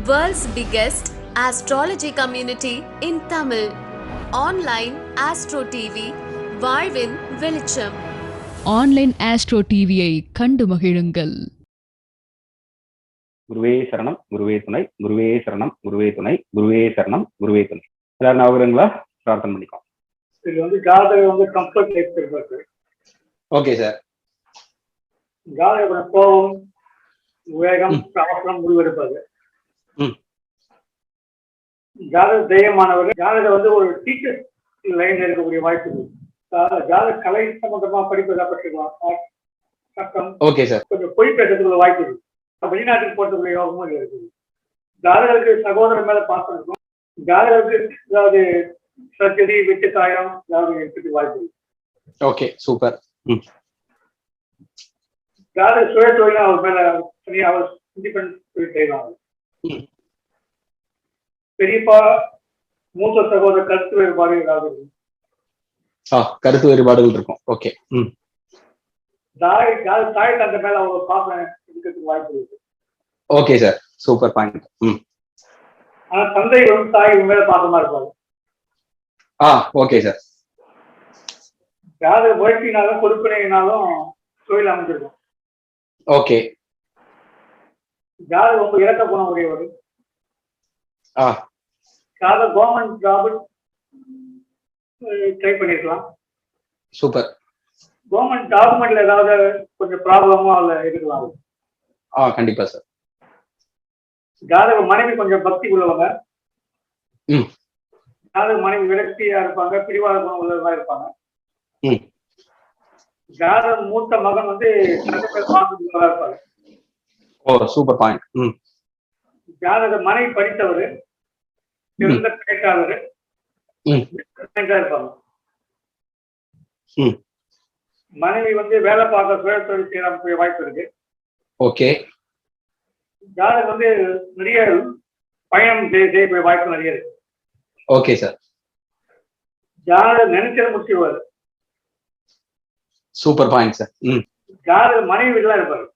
World's biggest astrology community in Tamil. Online Astro TV, வாழ்வின் வெளிச்சம். Online astro டிவியை கண்டு மகிழுங்கள். குருவே சரணம், குருவே துணை, குருவே சரணம், குருவே துணை, குருவே சரணம், குருவே துணை. எல்லாரும் அவருங்களா பிரார்த்தனை பண்ணிக்கலாம். இது வந்து ஜாதகம் கம்ஃபர்ட் லைஃப் இருப்பாரு. Okay sir. ஜாதகம் கோபம், வேகம், அவசரம் முடிவெடுப்பாரு. ஜாதக தெய்வமானவர். ஜாதகம் ஒரு டீச்சர் லைன் இருக்கக்கூடிய வாய்ப்பு இருக்கு. ஜாதக கலை சம்பந்தமா படிப்பதா பற்றிக்கலாம். சட்டம், ஓகே சார். கொஞ்சம் பொய் பேசுறதுக்குள்ள வாய்ப்பு இருக்கு. வெளிநாட்டுக்கு போறதுக்குள்ள யோகமும் இருக்குது. ஜாதகருக்கு சகோதரர் மேல பாசம் இருக்கும். ஜாதகருக்கு ஏதாவது சர்ஜரி, வெட்டு காயம் ஏதாவது இருக்கிறதுக்கு வாய்ப்பு இருக்கு. Okay, super. ஜாதக சுய தொழிலும் அவர் மேல தனியாக அவர் இண்டிபெண்ட் தொழில் செய்வாங்க. பெரியப்பா மூத்த சகோதர கருத்து வேறுபாடு ஏதாவது இருக்கும். கருத்து வேறுபாடுகள் இருக்கும். ஓகே. தாய் தந்தை மேல அவங்க பாசம் இருக்கிறதுக்கு வாய்ப்பு இருக்கு. Okay sir, super point. ஆனா தந்தை தாய் மேல பாசமா இருப்பாரு. Okay sir. ஜாதக முயற்சினாலும் கொடுப்பினையினாலும் தொழில் அமைஞ்சிருக்கும். ஓகே. ஜாதகம் இறக்க குணம் உடையவர். ஜாதக கவர்மெண்ட் ஜாப் ட்ரை பண்ணிருக்கலாம். சூப்பர். கவர்மெண்ட் டாக்குமெண்ட்ல ஏதாவது கொஞ்சம் ப்ராப்ளமோ அதுல இருக்கலாம். கண்டிப்பா சார். ஜாதக மனைவி கொஞ்சம் பக்தி உள்ளவங்க. ஜாதக மனைவி விரக்தியா இருப்பாங்க, பிடிவாத குணம் உள்ளவங்களா இருப்பாங்க. ஜாதக மூத்த மகன் இருப்பாங்க. Super point. ஜாதக மனைவி படித்தவர், சிறந்த பேச்சாளர் இருப்பாங்க. மனைவி வேலை பார்க்க சுய தொழில் செய்யக்கூடிய வாய்ப்பு இருக்கு. ஓகே. ஜாதகம் நிறைய பயணம் செய்யக்கூடிய வாய்ப்பு நிறைய இருக்கு. Okay sir. ஜாதகம் நினைச்சத முடிச்சுவாரு. Super point sir. ஜாதக மனைவி வீட்டுல இருப்பாரு.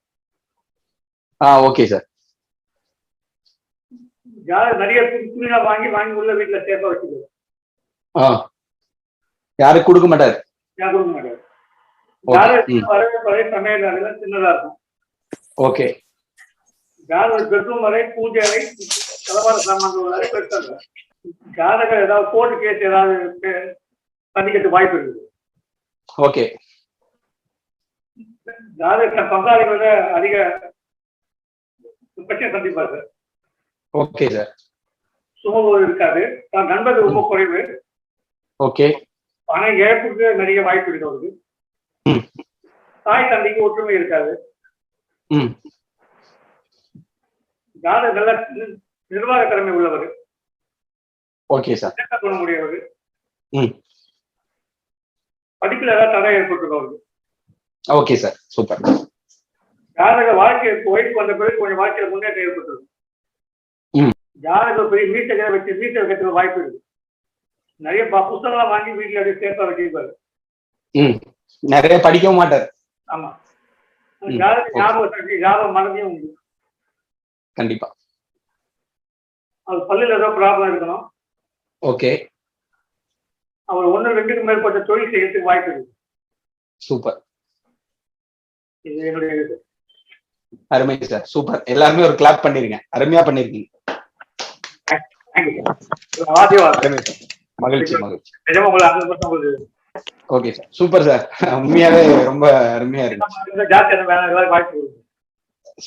Okay sir. ஜாதகம் நிறைய துணியா வாங்கி உள்ள வீட்டுல சேஃபா வச்சுக்குவாரு. யாருக்கு கொடுக்க மாட்டாரு. யாரும் கொடுக்க மாட்டாரு. ஜாதகம் வரவே பழைய சமையல் அறையெல்லாம் சின்னதா இருக்கும். ஓகே. ஜாதக பெட்ரூம் வரை, பூஜை அறை, தலவார சாமான்கள் வரை பெருசாங்க. ஜாதகம் ஏதாவது கோர்ட்டு கேஸ் ஏதாவது சந்திக்கிறதுக்கு வாய்ப்பு இருக்குது. ஓகே. ஜாதக பங்காளிகளோட அதிக பிரச்சனை சந்திப்பாரு. Okay sir. சுமூகம் இருக்காது. நண்பர்கள் ரொம்ப குறைவு. ஓகே. பண இழப்புக்கு நிறைய வாய்ப்பு இருக்கிறது. தாய் தந்தைக்கு ஒற்றுமை இருக்காது. ஜாதக நல்ல நிர்வாக திறமை உள்ளவர். Okay sir. பண்ண முடியாது. படிப்புல ஏதாவது தடை ஏற்பட்டுள்ளவர்கள். Okay sir, super. ஜாதக வாழ்க்கை வயசுக்கு வந்த பிறகு கொஞ்சம் வாழ்க்கையில முன்னேற்றம் ஏற்பட்டுள்ளது. ஜாதக பெரிய மீட்டை வச்சு மீட்டை வைக்கிறதுக்கு வாய்ப்பு இருக்கு. நிறைய புத்தகம்லாம் வாங்கி வீட்டுல அப்படியே சேஃபா வச்சிருப்பாரு. நிறைய படிக்கவும் மாட்டாரு. ஆமா. ஜாதக ஞாபக சக்தி, ஜாதக மனதையும் உண்டு. கண்டிப்பா. அது பல்லுல ஏதோ ப்ராப்ளம் இருக்கணும். ஓகே. அவர் 1-2க்கு மேற்பட்ட தொழில் செய்யறதுக்கு வாய்ப்பு இருக்கு. சூப்பர். இது என்னுடைய இது. அருமை சார், சூப்பர். எல்லாருமே ஒரு கிளாப் பண்ணிருங்க. அருமையா பண்ணிருக்கீங்க. மகிழ்ச்சி மகிழ்ச்சி. Okay sir, super sir. உண்மையாவே ரொம்ப அருமையா இருக்கு.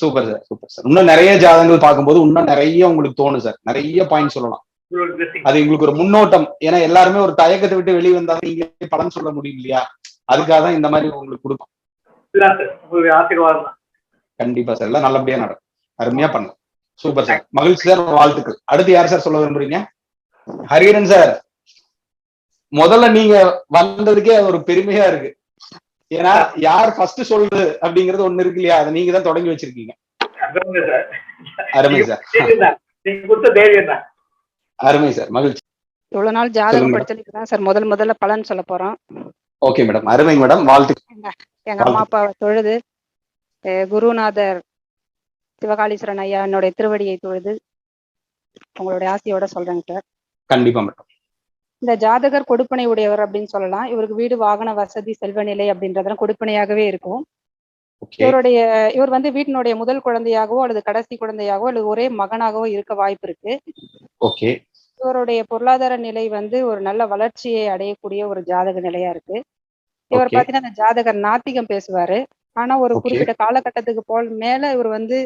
Super sir, super sir. இன்னும் நிறைய ஜாதகங்கள் பார்க்கும்போது இன்னும் நிறைய உங்களுக்கு தோணும் சார். நிறைய பாயிண்ட் சொல்லலாம். அது உங்களுக்கு ஒரு முன்னோட்டம். ஏன்னா எல்லாருமே ஒரு தயக்கத்தை விட்டு வெளியே வந்தாலும் நீங்க பலன் சொல்ல முடியும் இல்லையா? அதுக்காக தான் இந்த மாதிரி உங்களுக்கு கொடுக்கும். கண்டிப்பா சார், எல்லாம் நல்லபடியா நடக்கும். அருமையா பண்ணலாம். சூப்பர் சார், மகிழ்ச்சி சார், வாழ்த்துக்கள். அடுத்து யார் சார் சொல்ல விரும்புறீங்க? ஹரிஹரன் சார், முதல்ல நீங்க வந்ததுக்கே ஒரு பெருமையா இருக்கு. ஏன்னா யார் ஃபர்ஸ்ட் சொல்றது அப்படிங்கறது ஒண்ணு இருக்கு இல்லையா? அதை நீங்க தான் தொடங்கி வச்சிருக்கீங்க. அருமை சார். அருமை சார், மகிழ்ச்சி. இவ்வளவு நாள் ஜாதகம் படிச்சதுக்கு தான் சார் முதல்ல பலன் சொல்ல போறோம். ஓகே மேடம், அருமை மேடம், வாழ்த்துக்கள். எங்க அம்மா அப்பாவை தொழுது, குருநாதர் சிவகாளீஸ்வரன் ஐயா என்னுடைய திருவடியை தொழுது உங்களுடைய ஆசையோட சொல்றேங்க சார். கண்டிப்பா மேடம். இந்த ஜாதகர் கொடுப்பனை உடையவர் அப்படின்னு சொல்லலாம். இவருக்கு வீடு, வாகன வசதி, செல்வ நிலை அப்படின்றதெல்லாம் கொடுப்பனையாகவே இருக்கும். ஓகே இவர் வந்து வீட்டினுடைய முதல் குழந்தையாகவோ அல்லது கடைசி குழந்தையாகவோ அல்லது ஒரே மகனாகவோ இருக்க வாய்ப்பு இருக்கு. ஓகே. இவருடைய பொருளாதார நிலை வந்து ஒரு நல்ல வளர்ச்சியை அடையக்கூடிய ஒரு ஜாதக நிலையா இருக்கு. இவர் ஓகே பாத்தீங்கன்னா அந்த ஜாதகர் நாத்திகம் பேசுவாரு. ஆனா ஒரு ஓகே குறிப்பிட்ட காலகட்டத்துக்கு மேல இவர் வந்து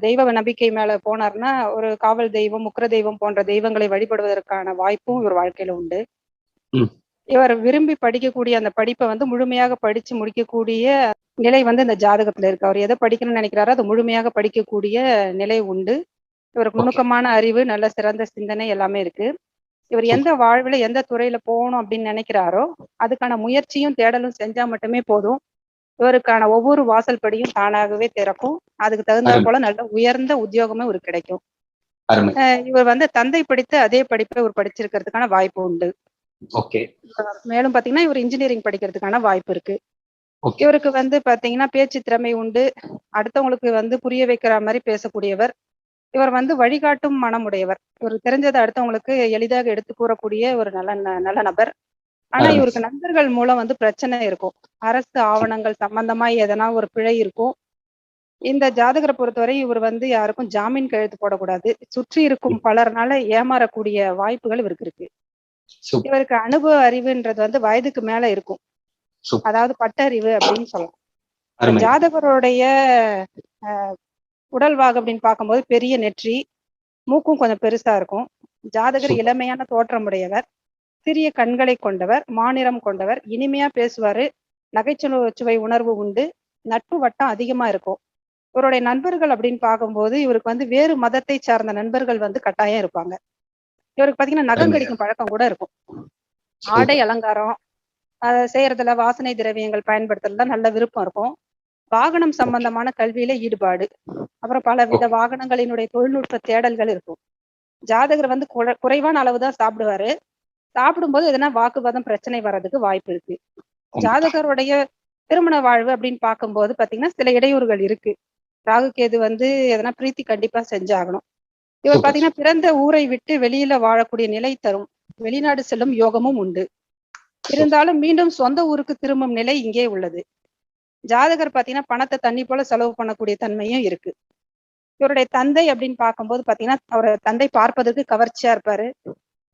தெய்வ நம்பிக்கை மேல போனார்னா ஒரு காவல் தெய்வம், முக்கிர தெய்வம் போன்ற தெய்வங்களை வழிபடுவதற்கான வாய்ப்பும் இவர் வாழ்க்கையில உண்டு. ம். இவர் விரும்பி படிக்கக்கூடிய அந்த படிப்பை வந்து முழுமையாக படிச்சு முடிக்கக்கூடிய நிலை வந்து இந்த ஜாதகத்துல இருக்கு. அவர் எதை படிக்கணும்னு நினைக்கிறாரோ அதை முழுமையாக படிக்கக்கூடிய நிலை உண்டு. இவருக்கு ஓகே நுணுக்கமான அறிவு, நல்ல சிறந்த சிந்தனை எல்லாமே இருக்கு. இவர் எந்த சூப்பர். வாழ்வுல எந்த துறையில போகணும் அப்படின்னு நினைக்கிறாரோ அதுக்கான முயற்சியும் தேடலும் செஞ்சா மட்டுமே போதும். இவருக்கான ஒவ்வொரு வாசல் படியும் தானாகவே திறக்கும். அதுக்கு தகுந்தாற் அருமை போல நல்ல உயர்ந்த உத்தியோகமும் இவருக்கு கிடைக்கும். அருமை. இவர் வந்து தந்தை படித்த அதே படிப்பை இவர் படிச்சிருக்கிறதுக்கான வாய்ப்பு உண்டு. ஓகே மேலும் பாத்தீங்கன்னா இவர் இன்ஜினியரிங் படிக்கிறதுக்கான வாய்ப்பு இருக்கு. ஓகே இவருக்கு வந்து பாத்தீங்கன்னா பேச்சு திறமை உண்டு. அடுத்தவங்களுக்கு வந்து புரிய வைக்கிற மாதிரி பேசக்கூடியவர். இவர் வந்து வழிகாட்டும் மனமுடையவர். இவருக்கு தெரிஞ்சதை அடுத்தவங்களுக்கு எளிதாக எடுத்து கூறக்கூடிய ஒரு நல்ல நபர். ஆனா அருமை. இவருக்கு நண்பர்கள் மூலம் வந்து பிரச்சனை இருக்கும். அரசு ஆவணங்கள் சம்பந்தமா எதனா ஒரு பிழை இருக்கும். இந்த ஜாதகரை பொறுத்தவரை இவர் வந்து யாருக்கும் ஜாமீன் கையெழுத்து போடக்கூடாது. சுற்றி இருக்கும் பலர்னால ஏமாறக்கூடிய வாய்ப்புகள் இவருக்கு இருக்கு. சூப்பர் இவருக்கு அனுபவ அறிவுன்றது வந்து வயதுக்கு மேல இருக்கும். சூப்பர். அதாவது பட்டறிவு அப்படின்னு சொல்லலாம். அருமை. ஜாதகருடைய உடல்வாகு அப்படின்னு பார்க்கும்போது பெரிய நெற்றி, மூக்கும் கொஞ்சம் பெருசா இருக்கும். ஜாதகர் சூப்பர். இளமையான தோற்றமுடையவர், சிறிய கண்களை கொண்டவர், மாநிறம் கொண்டவர், இனிமையா பேசுவாரு, நகைச்சுவை உணர்வு உண்டு, நட்பு வட்டம் அதிகமா இருக்கும். இவருடைய நண்பர்கள் அப்படின்னு பார்க்கும்போது இவருக்கு வந்து வேறு மதத்தை சார்ந்த நண்பர்கள் வந்து கட்டாயம் இருப்பாங்க. இவருக்கு பாத்தீங்கன்னா நகம் அருமை. கடிக்கும் பழக்கம் கூட இருக்கும். ஆடை சூப்பர். அலங்காரம் செய்யறதுல வாசனை திரவியங்கள் பயன்படுத்துறதுல நல்ல விருப்பம் இருக்கும். வாகனம் ஓகே சம்பந்தமான கல்வியில ஈடுபாடு, அப்புறம் பல வித ஓகே வாகனங்களினுடைய தொழில்நுட்ப தேடல்கள் இருக்கும். ஜாதகர் வந்து குறைவான அளவுதான் சாப்பிடுவாரு. சாப்பிடும்போது எதனா வாக்குவாதம் பிரச்சனை வர்றதுக்கு வாய்ப்பு இருக்கு. உண்மை. ஜாதகருடைய திருமண வாழ்வு அப்படின்னு பார்க்கும்போது பாத்தீங்கன்னா சில இடையூறுகள் இருக்கு. ராகு கேது வந்து எதனா பிரீத்தி கண்டிப்பா செஞ்சாகணும். இவர் சூப்பர். பாத்தீங்கன்னா பிறந்த ஊரை விட்டு வெளியில வாழக்கூடிய நிலை தரும். வெளிநாடு செல்லும் யோகமும் உண்டு. சூப்பர். இருந்தாலும் மீண்டும் சொந்த ஊருக்கு திரும்பும் நிலை இங்கே உள்ளது. ஜாதகர் பாத்தீங்கன்னா பணத்தை தண்ணி போல செலவு பண்ணக்கூடிய தன்மையும் இருக்கு. இவருடைய தந்தை அப்படின்னு பார்க்கும்போது பாத்தீங்கன்னா அவரோட தந்தை பார்ப்பதற்கு கவர்ச்சியா இருப்பாரு.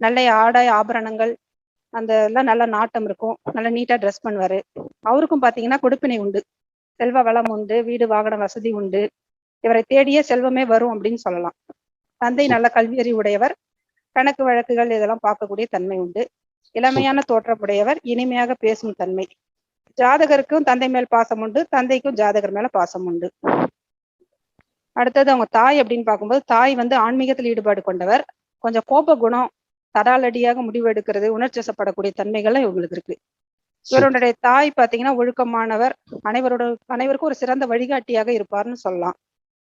நல்ல ஆடை ஆபரணங்கள் அந்த எல்லாம் நல்ல நாட்டம் இருக்கும். நல்ல நீட்டா ட்ரெஸ் பண்ணுவாரு. அவருக்கும் பாத்தீங்கன்னா கொடுப்பினை உண்டு, செல்வ வளம் உண்டு, வீடு வாகன வசதி உண்டு. இவரை தேடியே செல்வமே வரும் அப்படின்னு சொல்லலாம். தந்தை நல்ல சூப்பர். கல்வி அறிவுடையவர், கணக்கு வழக்குகள் இதெல்லாம் பார்க்கக்கூடிய தன்மை உண்டு. இளமையான சூப்பர். தோற்றமுடையவர், இனிமையாக பேசும் தன்மை. ஜாதகருக்கும் தந்தை மேல் பாசம் உண்டு, தந்தைக்கும் ஜாதகர் மேல பாசம் உண்டு. அடுத்தது அவங்க தாய் அப்படின்னு பார்க்கும்போது தாய் வந்து ஆன்மீகத்தில் ஈடுபாடு கொண்டவர். கொஞ்சம் கோப குணம், தடாலடியாக முடிவு எடுக்கிறது, உணர்ச்சிசப்படக்கூடிய தன்மைகள்லாம் இவங்களுக்கு இருக்கு. சூப்பர். இவருடைய தாய் பாத்தீங்கன்னா ஒழுக்கமானவர், அனைவருக்கும் ஒரு சிறந்த வழிகாட்டியாக இருப்பார்னு சொல்லலாம்.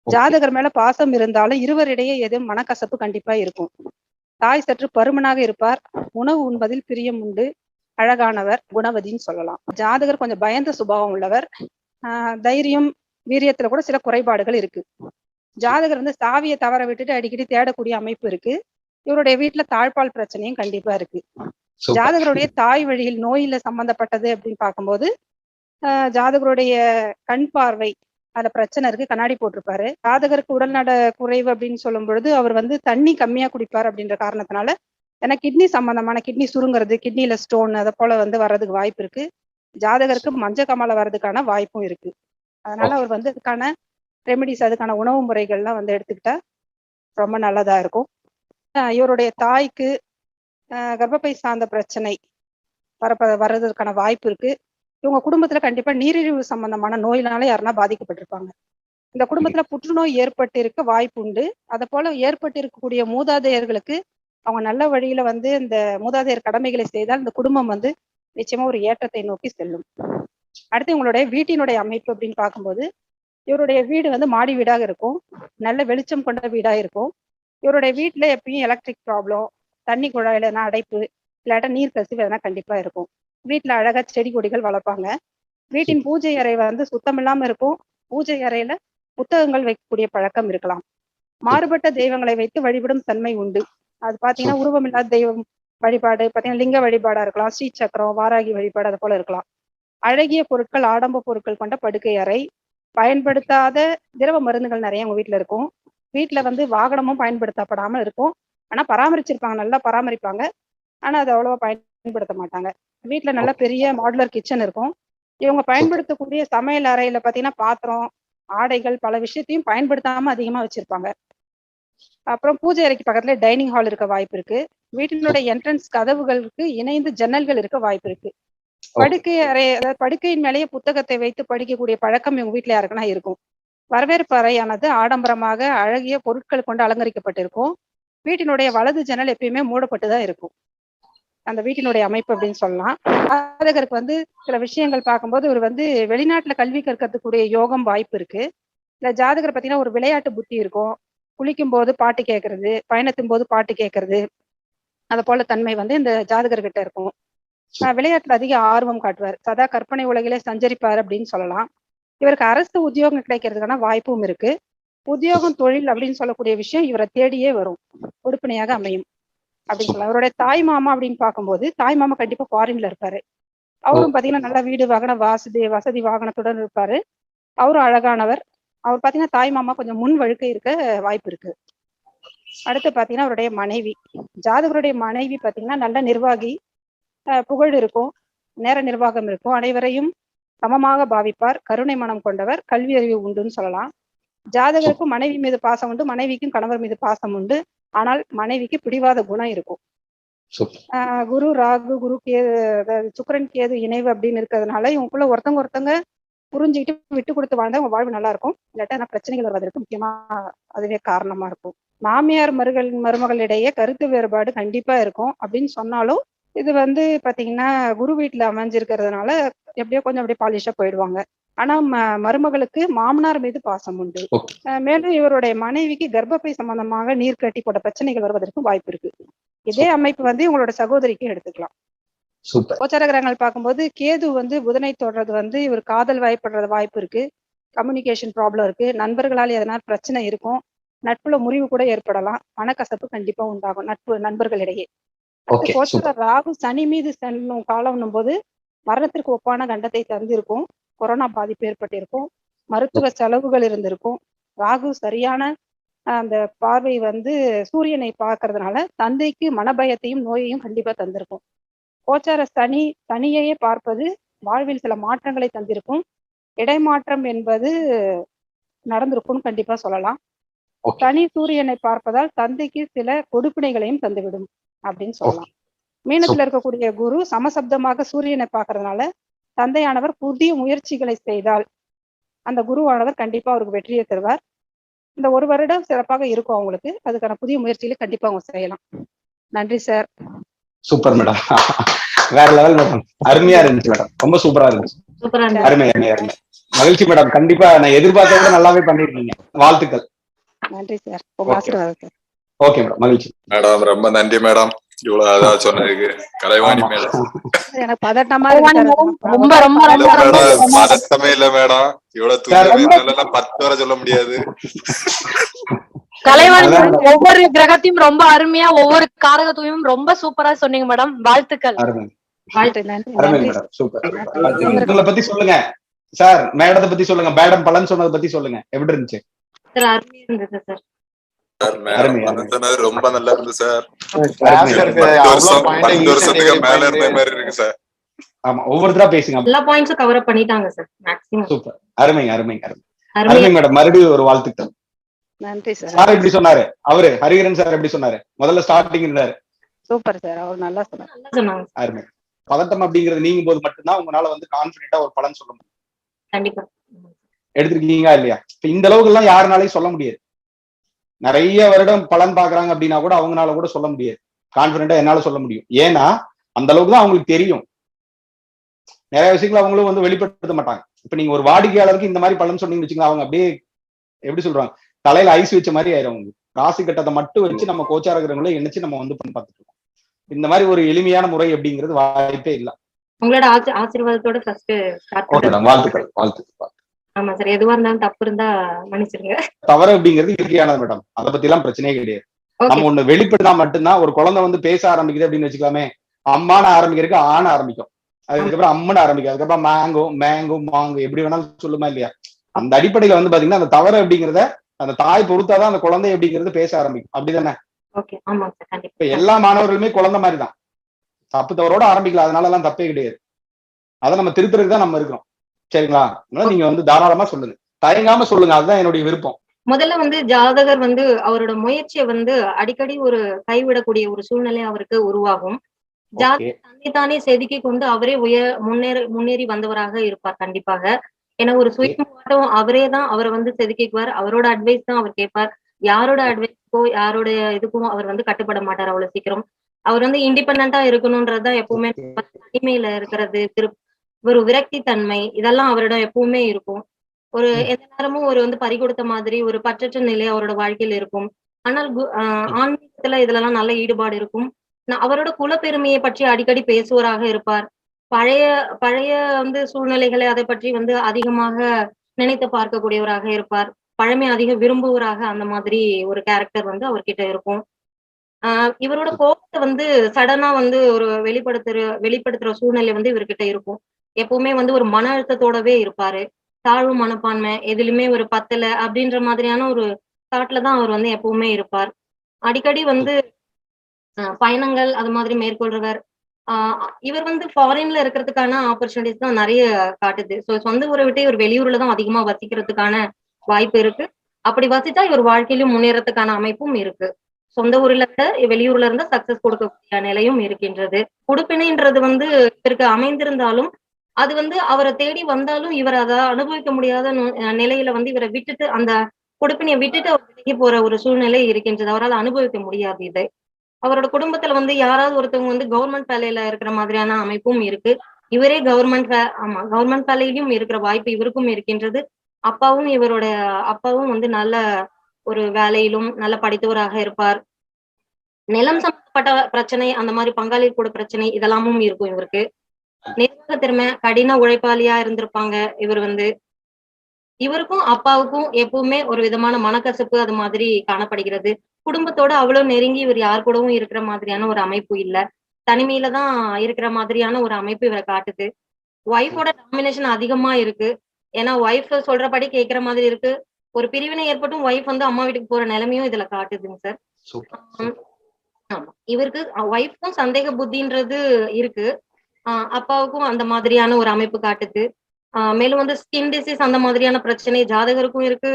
ஓகே ஜாதகர் மேல பாசம் இருந்தாலும் இருவரிடையே எதுவும் மனக்கசப்பு கண்டிப்பா இருக்கும். தாய் சற்று பருமனாக இருப்பார். உணவு உண்பதில் பிரியம் உண்டு. அழகானவர், குணவதின்னு சொல்லலாம். ஜாதகர் கொஞ்சம் பயந்த சுபாவம் உள்ளவர். தைரியம், வீரியத்துல கூட சில குறைபாடுகள் இருக்கு. ஜாதகர் வந்து சாவியை தவற விட்டுட்டு அடிக்கடி தேடக்கூடிய அமைப்பு இருக்கு. இவருடைய வீட்டுல தாழ்பால் பிரச்சனையும் கண்டிப்பா இருக்கு. சூப்பர். ஜாதகருடைய தாய் வழியில் நோயில சம்பந்தப்பட்டது அப்படின்னு பார்க்கும்போது ஜாதகருடைய கண் பார்வை அதுல பிரச்சனை இருக்கு. கண்ணாடி போட்டிருப்பாரு. ஜாதகருக்கு உடல்நட குறைவு அப்படின்னு சொல்லும் பொழுது அவர் வந்து தண்ணி கம்மியா குடிப்பார் அப்படின்ற காரணத்தினால ஏன்னா கிட்னி சம்பந்தமான கிட்னி சுருங்குறது, கிட்னில ஸ்டோன் அதை போல வந்து வர்றதுக்கு வாய்ப்பு இருக்கு. ஜாதகருக்கு மஞ்ச காமாலை வர்றதுக்கான வாய்ப்பும் இருக்கு. அதனால ஓகே அவர் வந்து அதுக்கான ரெமெடிஸ், அதுக்கான உணவு முறைகள்லாம் வந்து எடுத்துக்கிட்டா ரொம்ப நல்லதா இருக்கும். இவருடைய தாய்க்கு கர்ப்பப்பை சார்ந்த பிரச்சனை வர்றதுக்கான வாய்ப்பு இருக்கு. இவங்க குடும்பத்துல கண்டிப்பா நீரிழிவு சம்பந்தமான நோயினால யாருன்னா பாதிக்கப்பட்டிருப்பாங்க. இந்த குடும்பத்துல புற்றுநோய் ஏற்பட்டு இருக்க வாய்ப்பு உண்டு. அதை போல ஏற்பட்டு இருக்கக்கூடிய மூதாதையர்களுக்கு அவங்க நல்ல வழியில வந்து இந்த மூதாதையர் கடமைகளை செய்தால் இந்த குடும்பம் வந்து நிச்சயமா ஒரு ஏற்றத்தை நோக்கி செல்லும். அடுத்து இவங்களுடைய வீட்டினுடைய அமைப்பு அப்படின்னு பார்க்கும்போது இவருடைய வீடு வந்து மாடி வீடாக இருக்கும். நல்ல வெளிச்சம் கொண்ட வீடா இருக்கும். இவருடைய வீட்டுல எப்பயும் எலக்ட்ரிக் ப்ராப்ளம், தண்ணி குழாயில எதனா அடைப்பு, இல்லாட்டா நீர் கசிவு எதனா கண்டிப்பா இருக்கும். வீட்டுல அழகா செடி கொடிகள் வளர்ப்பாங்க. வீட்டின் பூஜை அறை வந்து சுத்தம் இல்லாம இருக்கும். பூஜை அறையில புத்தகங்கள் வைக்கக்கூடிய பழக்கம் இருக்கலாம். மாறுபட்ட தெய்வங்களை வைத்து வழிபடும் தன்மை உண்டு. அது பாத்தீங்கன்னா உருவமில்லாத தெய்வம் வழிபாடு பாத்தீங்கன்னா லிங்க வழிபாடா இருக்கலாம், ஸ்ரீ சக்கரம், வாராகி வழிபாடு அது போல இருக்கலாம். அழகிய பொருட்கள், ஆடம்ப பொருட்கள் கொண்ட படுக்கை அறை, பயன்படுத்தாத திரவ மருந்துகள் நிறைய உங்க வீட்டுல இருக்கும். வீட்டுல வந்து வாகனமும் பயன்படுத்தப்படாம இருக்கும். ஆனா பராமரிச்சிருப்பாங்க, நல்லா பராமரிப்பாங்க. ஆனா அது அவ்வளவா பயன்படுத்த மாட்டாங்க. வீட்டுல நல்ல பெரிய மாடுலர் கிச்சன் இருக்கும். இவங்க பயன்படுத்தக்கூடிய சமையல் அறையில பாத்தீங்கன்னா பாத்திரம், ஆடைகள் பல விஷயத்தையும் பயன்படுத்தாம அதிகமா வச்சிருப்பாங்க. அப்புறம் பூஜை அறைக்கு பக்கத்துல டைனிங் ஹால் இருக்க வாய்ப்பு இருக்கு. வீட்டினுடைய என்ட்ரன்ஸ் கதவுகளுக்கு இணைந்து ஜன்னல்கள் இருக்க வாய்ப்பு இருக்கு. படுக்கை அறை, அதாவது படுக்கையின் மேலேயே புத்தகத்தை வைத்து படிக்கக்கூடிய பழக்கம் இவங்க வீட்டுல யாருக்குன்னா இருக்கும். வரவேற்பு அறையானது ஆடம்பரமாக அழகிய பொருட்கள் கொண்டு அலங்கரிக்கப்பட்டிருக்கும். வீட்டினுடைய வலது ஜன்னல் எப்பயுமே மூடப்பட்டுதான் இருக்கும். அந்த வீட்டினுடைய அமைப்பு அப்படின்னு சொல்லலாம். ஜாதகருக்கு வந்து சில விஷயங்கள் பார்க்கும்போது இவர் வந்து வெளிநாட்டுல கல்வி கற்கிறதுக்குரிய யோகம் வாய்ப்பு இருக்கு. இந்த ஜாதகரை பார்த்தீங்கன்னா ஒரு விளையாட்டு புத்தி இருக்கும். குளிக்கும் போது பாட்டு கேட்கறது, பயணத்தின் போது பாட்டு கேட்கறது, அது போல தன்மை வந்து இந்த ஜாதகர்கிட்ட இருக்கும். விளையாட்டுல அதிக ஆர்வம் காட்டுவார். சதா கற்பனை உலகிலே சஞ்சரிப்பார் அப்படின்னு சொல்லலாம். இவருக்கு அரசு உத்தியோகம் கிடைக்கிறதுக்கான வாய்ப்பும் இருக்கு. உத்தியோகம், தொழில் அப்படின்னு சொல்லக்கூடிய விஷயம் இவரை தேடியே வரும், உறுப்பினையாக அமையும் அப்படின்னு சொல்லலாம். அவருடைய தாய் மாமா அப்படின்னு பார்க்கும்போது தாய் மாமா கண்டிப்பா ஃபாரின்ல இருப்பாரு. அவரும் பாத்தீங்கன்னா நல்ல வீடு வாகன வசதி வாகனத்துடன் இருப்பாரு. அவரும் அழகானவர். அவர் பாத்தீங்கன்னா தாய் மாமா கொஞ்சம் முன் வழுக்கை இருக்க வாய்ப்பு இருக்கு. அடுத்து பாத்தீங்கன்னா அவருடைய மனைவி, ஜாதகருடைய மனைவி பாத்தீங்கன்னா நல்ல நிர்வாகி, புகழ் இருக்கும், நேர நிர்வாகம் இருக்கும், அனைவரையும் சமமாக பாவிப்பார், கருணை மனம் கொண்டவர், கல்வி அறிவு உண்டுன்னு சொல்லலாம். ஜாதகருக்கும் மனைவி மீது பாசம் உண்டு, மனைவிக்கும் கணவர் மீது பாசம் உண்டு. ஆனால் மனைவிக்கு பிடிவாத குணம் இருக்கும். குரு ராகு, குரு கேது, சுக்கிரன் கேது இணைவு அப்படின்னு இருக்கிறதுனால இவங்களுக்குள்ள ஒருத்தவங்க புரிஞ்சுக்கிட்டு விட்டு கொடுத்து வாழ்ந்தா உங்க வாழ்வு நல்லா இருக்கும். இல்லாட்டா பிரச்சனைகள் வருவதற்கு முக்கியமா அதுவே காரணமா இருக்கும். மாமியார் மருமகளிடையே கருத்து வேறுபாடு கண்டிப்பா இருக்கும் அப்படின்னு சொன்னாலும் இது வந்து பாத்தீங்கன்னா குரு வீட்டுல அமைஞ்சிருக்கிறதுனால எப்படியோ கொஞ்சம் அப்படியே பாலிஷா போயிடுவாங்க. ஆனா மருமகளுக்கு மாமனார் மீது பாசம் உண்டு. மேலும் இவருடைய மனைவிக்கு கர்ப்பப்பை சம்பந்தமாக நீர் கட்டி போட்ட பிரச்சனைகள் வருவதற்கு வாய்ப்பு இருக்கு. இதே அமைப்பு வந்து இவங்களோட சகோதரிக்கு எடுத்துக்கலாம். கோச்சார கிரகங்கள் பார்க்கும்போது கேது வந்து புதனை தொடர்றது வந்து இவர் காதல் வாய்ப்படுறது வாய்ப்பு இருக்கு. கம்யூனிகேஷன் ப்ராப்ளம் இருக்கு. நண்பர்களால் எதனா பிரச்சனை இருக்கும். நட்புல முறிவு கூட ஏற்படலாம். மனக்கசப்பு கண்டிப்பா உண்டாகும் நண்பர்களிடையே. கோச்சார ராகு சனி மீது செல்லும் காலம் போது மரணத்திற்கு ஒப்பான கண்டத்தை தந்திருக்கும். கொரோனா பாதிப்பு ஏற்பட்டிருக்கும். மருத்துவ செலவுகள் இருந்திருக்கும். ராகு சரியான அந்த பார்வை வந்து சூரியனை பார்க்கறதுனால தந்தைக்கு மனபயத்தையும் நோயையும் கண்டிப்பா தந்திருக்கும். கோச்சார சனியையே பார்ப்பது வாழ்வில் சில மாற்றங்களை தந்திருக்கும். இடைமாற்றம் என்பது நடந்திருக்கும்னு கண்டிப்பா சொல்லலாம். சனி சூரியனை பார்ப்பதால் தந்தைக்கு சில கொடுப்பினைகளையும் தந்துவிடும் அப்படின்னு சொல்லலாம். மீனத்துல இருக்கக்கூடிய குரு சமசப்தமாக சூரியனை பார்க்கறதுனால தந்தையானவர் புதிய முயற்சிகளை செய்தால் அந்த குருவானவர் கண்டிப்பா அவருக்கு வெற்றியை தருவார். இந்த ஒரு வருடம் சிறப்பாக இருக்கும் அவங்களுக்கு. அதுக்கான புதிய முயற்சிகளை கண்டிப்பா அவங்க செய்யலாம். நன்றி சார். சூப்பர் மேடம், வேற லெவல் மேடம், அருமையா இருந்துச்சு மேடம், ரொம்ப சூப்பரா இருந்துச்சு. அருமை அருமை அருமை, மகிழ்ச்சி மேடம். கண்டிப்பா நான் எதிர்பார்த்த விட நல்லாவே பண்ணிருக்கீங்க. வாழ்த்துக்கள். நன்றி சார், உங்க ஆசீர்வாதம் சார். ஓகே மேடம், மகிழ்ச்சி மேடம். ரொம்ப நன்றி மேடம். இவ்வளவு அதான் சொன்னதுக்கு கலைவாணி மேடம். எனக்கு பதட்டமா ரொம்ப ரொம்ப பதட்டமே இல்ல மேடம். இவ்வளவு தூரம் 10 வரை சொல்ல முடியாது. கலைவாணி ஒவ்வொரு கிரகத்தையும் ரொம்ப அருமையா, ஒவ்வொரு காரகத்தையும் ரொம்ப சூப்பரா சொன்னீங்க மேடம். வாழ்த்துக்கள். உங்களை பத்தி சொல்லுங்க சார், மேடத்தை பத்தி சொல்லுங்க. மேடம் பலன் சொன்னதை பத்தி சொல்லுங்க, எப்படி இருந்துச்சு? ரொம்ப நல்லா இருந்து சார். 10 வருஷத்துக்கு மேல இருந்த மாதிரி இருக்கு சார். ஆமா, ஒவ்வொருத்தரா பேசுங்க. எல்லா பாயிண்ட்ஸும் கவர் பண்ணிட்டாங்க சார் மேக்ஸிமம். சூப்பர், அருமை அருமை அருமை மேடம். மறுபடியும் ஒரு வாழ்த்துக்கள். நன்றி சார். சார் எப்படி சொன்னாரு? அவரு ஹரிஹரன் சார் எப்படி சொன்னாரு? முதல்ல ஸ்டார்டிங் இருந்தாரு. சூப்பர் சார், அவர் நல்லா சொன்னாரு. அருமை. பதட்டம் அப்படிங்கறது நீங்கும் போது மட்டும்தான் உங்களால வந்து கான்பிடென்ட்டா ஒரு பலன் சொல்ல முடியும். கண்டிப்பா எடுத்திருக்கீங்களா இல்லையா? இந்த அளவுக்கு எல்லாம் யாருனாலையும் சொல்ல முடியாது. நிறைய வருடம் பலன் பாக்குறாங்க அப்படின்னா கூட அவங்களால கூட சொல்ல முடியாது. கான்பிடென்ட்டா என்னால சொல்ல முடியும். ஏன்னா அந்த அளவுக்கு தான் அவங்களுக்கு தெரியும். நிறைய விஷயங்கள் அவங்களும் வந்து வெளிப்படுத்த மாட்டாங்க. இப்ப நீங்க ஒரு வாடிக்கையாளருக்கு இந்த மாதிரி பலன் சொன்னீங்கன்னு வச்சுக்கோங்க, அவங்க அப்படியே எப்படி சொல்றாங்க, தலையில ஐஸ் வச்ச மாதிரி ஆயிரும். அவங்க ராசி கட்டத்தை மட்டும் வச்சு நம்ம கோச்சாரங்களை இணைச்சு நம்ம வந்து பண்ணி பார்த்துட்டு இருக்கோம். இந்த மாதிரி ஒரு எளிமையான முறை அப்படிங்கிறது வாய்ப்பே இல்லை. உங்களோட ஆசீர்வாதத்தோட வாழ்த்துக்கள் வாழ்த்துக்கள். ஆமா சார். எதுவா இருந்தாலும் தப்பு இருந்தா மன்னிச்சிருங்க. தவறு அப்படிங்கிறது இயற்கையானது மேடம். அதை பத்தி எல்லாம் பிரச்சனையே கிடையாது. ஓகே. நம்ம ஒண்ணு வெளிப்படுத்தா மட்டும்தான். ஒரு குழந்தை வந்து பேச ஆரம்பிக்குது அப்படின்னு வச்சுக்கலாமே, அம்மான்னு ஆரம்பிக்கிறதுக்கு ஆன ஆரம்பிக்கும். அதுக்கப்புறம் அம்மன்னு ஆரம்பிக்கும். அதுக்கப்புறம் மேங்கோ மேங்கோ மாங்கோ எப்படி வேணாலும் சொல்லுமா இல்லையா? அந்த அடிப்படையில வந்து பாத்தீங்கன்னா அந்த தவறு அப்படிங்கிறத அந்த தாய் பொறுத்தாதான் அந்த குழந்தை அப்படிங்கிறது பேச ஆரம்பிக்கும். அப்படிதானே? ஓகே. ஆமாங்க சார். கண்டிப்பா. இப்ப எல்லா மாணவர்களுமே குழந்தை மாதிரி தான். தப்பு தவறோட ஆரம்பிக்கலாம். அதனால எல்லாம் தப்பே கிடையாது. அதை நம்ம திருத்துறதுக்கு தான் நம்ம இருக்கிறோம். சரிங்களா? அதனால நீங்க வந்து தாராளமா சொல்லுங்க. தயங்காம சொல்லுங்க. அதுதான் என்னுடைய விருப்பம். முதல்ல வந்து ஜாதகர் வந்து அவரோட முயற்சியை வந்து அடிக்கடி ஒரு கைவிடக்கூடிய ஒரு சூழ்நிலை அவருக்கு உருவாகும். ஓகே. ஜாதகர் தன்னைத்தானே செதுக்கி கொண்டு அவரே முன்னேறி வந்தவராக இருப்பார் கண்டிப்பாக. ஏன்னா ஒரு ஓகே. சுயமாட்டம் அவரே தான் அவரை வந்து செதுக்கிக்குவார். அவரோட அட்வைஸ் தான் அவர் கேட்பார். யாரோட அட்வைஸ்க்கோ யாரோட இதுக்கும் அவர் வந்து கட்டுப்பட மாட்டார் அவ்வளவு சீக்கிரம். அவர் வந்து இண்டிபெண்டண்டா இருக்கணும்ன்றதுதான் எப்பவுமே ஓகே. தனிமையில இருக்கிறது, ஒரு விரக்தி தன்மை இதெல்லாம் அவரிடம் எப்பவுமே இருக்கும். ஒரு எந்த நேரமும் ஒரு வந்து பறிகொடுத்த மாதிரி ஒரு பற்றற்ற நிலை அவரோட வாழ்க்கையில இருக்கும். ஆனால் ஆன்மீகத்துல இதுலலாம் நல்ல ஈடுபாடு இருக்கும். அவரோட குலப்பெருமையை பற்றி அடிக்கடி பேசுவோராக இருப்பார். பழைய பழைய வந்து சூழ்நிலைகளை அதை பற்றி வந்து அதிகமாக நினைத்து பார்க்கக்கூடியவராக இருப்பார். பழமை அதிக விரும்புவராக அந்த மாதிரி ஒரு கேரக்டர் வந்து அவர்கிட்ட இருக்கும். இவரோட கோபத்தை வந்து சடனா வந்து ஒரு வெளிப்படுத்துற சூழ்நிலை வந்து இவர்கிட்ட இருக்கும். எப்பவுமே வந்து ஒரு மன அழுத்தத்தோடவே இருப்பாரு. தாழ்வு மனப்பான்மை, எதுலயுமே ஒரு பத்தல அப்படின்ற மாதிரியான ஒரு தாட்ல தான் அவர் வந்து எப்பவுமே இருப்பார். அடிக்கடி வந்து பயணங்கள் அது மாதிரி மேற்கொள்றவர். இவர் வந்து ஃபாரின்ல இருக்கிறதுக்கான ஆப்பர்ச்சுனிட்டிஸ் தான் நிறைய காட்டுது. சொந்த ஊரை விட்டு இவர் வெளியூர்ல தான் அதிகமா வசிக்கிறதுக்கான வாய்ப்பு இருக்கு. அப்படி வசித்தா இவர் வாழ்க்கையிலும் முன்னேறதுக்கான அமைப்பும் இருக்கு. சொந்த ஊர்ல இருந்து வெளியூர்ல இருந்து சக்சஸ் கொடுக்கக்கூடிய நிலையும் இருக்கின்றது. குடுப்பினைன்றது வந்து இவருக்கு அமைந்திருந்தாலும் அது வந்து அவரை தேடி வந்தாலும் இவர் அதை அனுபவிக்க முடியாத நிலையில வந்து இவரை விட்டுட்டு அந்த கொடுப்பினையை விட்டுட்டு அவர் விலகி போற ஒரு சூழ்நிலை இருக்கின்றது. அவரால் அனுபவிக்க முடியாது இதை. அவரோட குடும்பத்துல வந்து யாராவது ஒருத்தவங்க வந்து கவர்மெண்ட் வேலையில இருக்கிற மாதிரியான அமைப்பும் இருக்கு. இவரே கவர்மெண்ட் வேலையிலும் இருக்கிற வாய்ப்பு இவருக்கும் இருக்கின்றது. அப்பாவும் வந்து நல்ல ஒரு வேலையிலும் நல்ல படித்தவராக இருப்பார். நிலம் சம்பந்தப்பட்ட பிரச்சனை அந்த மாதிரி பங்காளி கூட பிரச்சனை இதெல்லாமும் இருக்கும் இவருக்கு. நிர்வாக திறமை, கடின உழைப்பாளியா இருந்திருப்பாங்க இவர் வந்து. இவருக்கும் அப்பாவுக்கும் எப்பவுமே ஒரு விதமான மனக்கசப்பு அது மாதிரி காணப்படுகிறது. குடும்பத்தோட அவ்வளவு நெருங்கி இவர் யார் கூடவும் இருக்கிற மாதிரியான ஒரு அமைப்பு இல்ல. தனிமையில தான் இருக்கிற மாதிரியான ஒரு அமைப்பு இவரை காட்டுது. ஒய்ஃபோட டாமினேஷன் அதிகமா இருக்கு. ஏன்னா ஒய்ஃப் சொல்றபடி கேட்கிற மாதிரி இருக்கு. ஒரு பிரிவினை ஏற்பட்டும் ஒய்ஃப் வந்து அம்மா வீட்டுக்கு போற நிலைமையும் இதுல காட்டுதுங்க சார். ஆமா. இவருக்கு ஒய்ஃப்க்கும் சந்தேக புத்தின்றது இருக்கு. அப்பாவுக்கும் அந்த மாதிரியான ஒரு அமைப்பு காட்டுது. மேலும் வந்து ஸ்கின் டிசீஸ் அந்த மாதிரியான பிரச்சனை ஜாதகருக்கும் இருக்கு.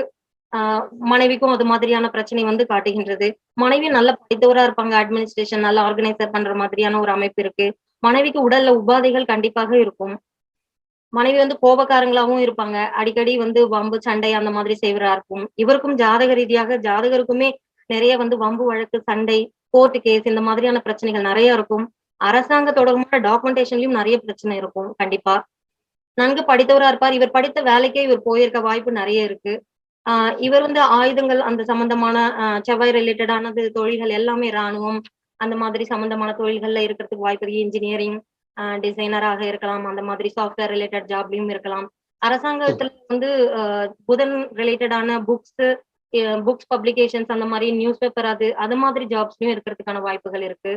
மனைவிக்கும் அது மாதிரியான பிரச்சனை வந்து காட்டுகின்றது. மனைவி நல்லா படித்தவரா இருப்பாங்க. அட்மினிஸ்ட்ரேஷன் நல்லா ஆர்கனைசர் பண்ற மாதிரியான ஒரு அமைப்பு இருக்கு. மனைவிக்கு உடல்ல உபாதைகள் கண்டிப்பாக இருக்கும். மனைவி வந்து கோபக்காரங்களாவும் இருப்பாங்க. அடிக்கடி வந்து வம்பு சண்டை அந்த மாதிரி செய்வரா இருக்கும். இவருக்கும் ஜாதக ரீதியாக ஜாதகருக்குமே நிறைய வந்து வம்பு வழக்கு சண்டை கோர்ட் கேஸ் இந்த மாதிரியான பிரச்சனைகள் நிறைய இருக்கும். அரசாங்க தொடர்பான டாக்குமெண்டேஷன்லயும் நிறைய பிரச்சனை இருக்கும் கண்டிப்பா. நன்கு படித்தவரா இருப்பார். இவர் படித்த வேலைக்கே இவர் போயிருக்க வாய்ப்பு நிறைய இருக்கு. இவர் வந்து ஆயுதங்கள் அந்த சம்பந்தமான செவ்வாய் ரிலேட்டடானது தொழில்கள் எல்லாமே ராணுவம் அந்த மாதிரி சம்பந்தமான தொழில்கள்ல இருக்கிறதுக்கு வாய்ப்பு இருக்கு. இன்ஜினியரிங் டிசைனராக இருக்கலாம். அந்த மாதிரி சாஃப்ட்வேர் ரிலேட்டட் ஜாப்லயும் இருக்கலாம். அரசாங்கத்துல வந்து புதன் ரிலேட்டடான புக்ஸ் பப்ளிகேஷன்ஸ் அந்த மாதிரி நியூஸ் பேப்பர் அது மாதிரி ஜாப்ஸ்லயும் இருக்கிறதுக்கான வாய்ப்புகள் இருக்கு.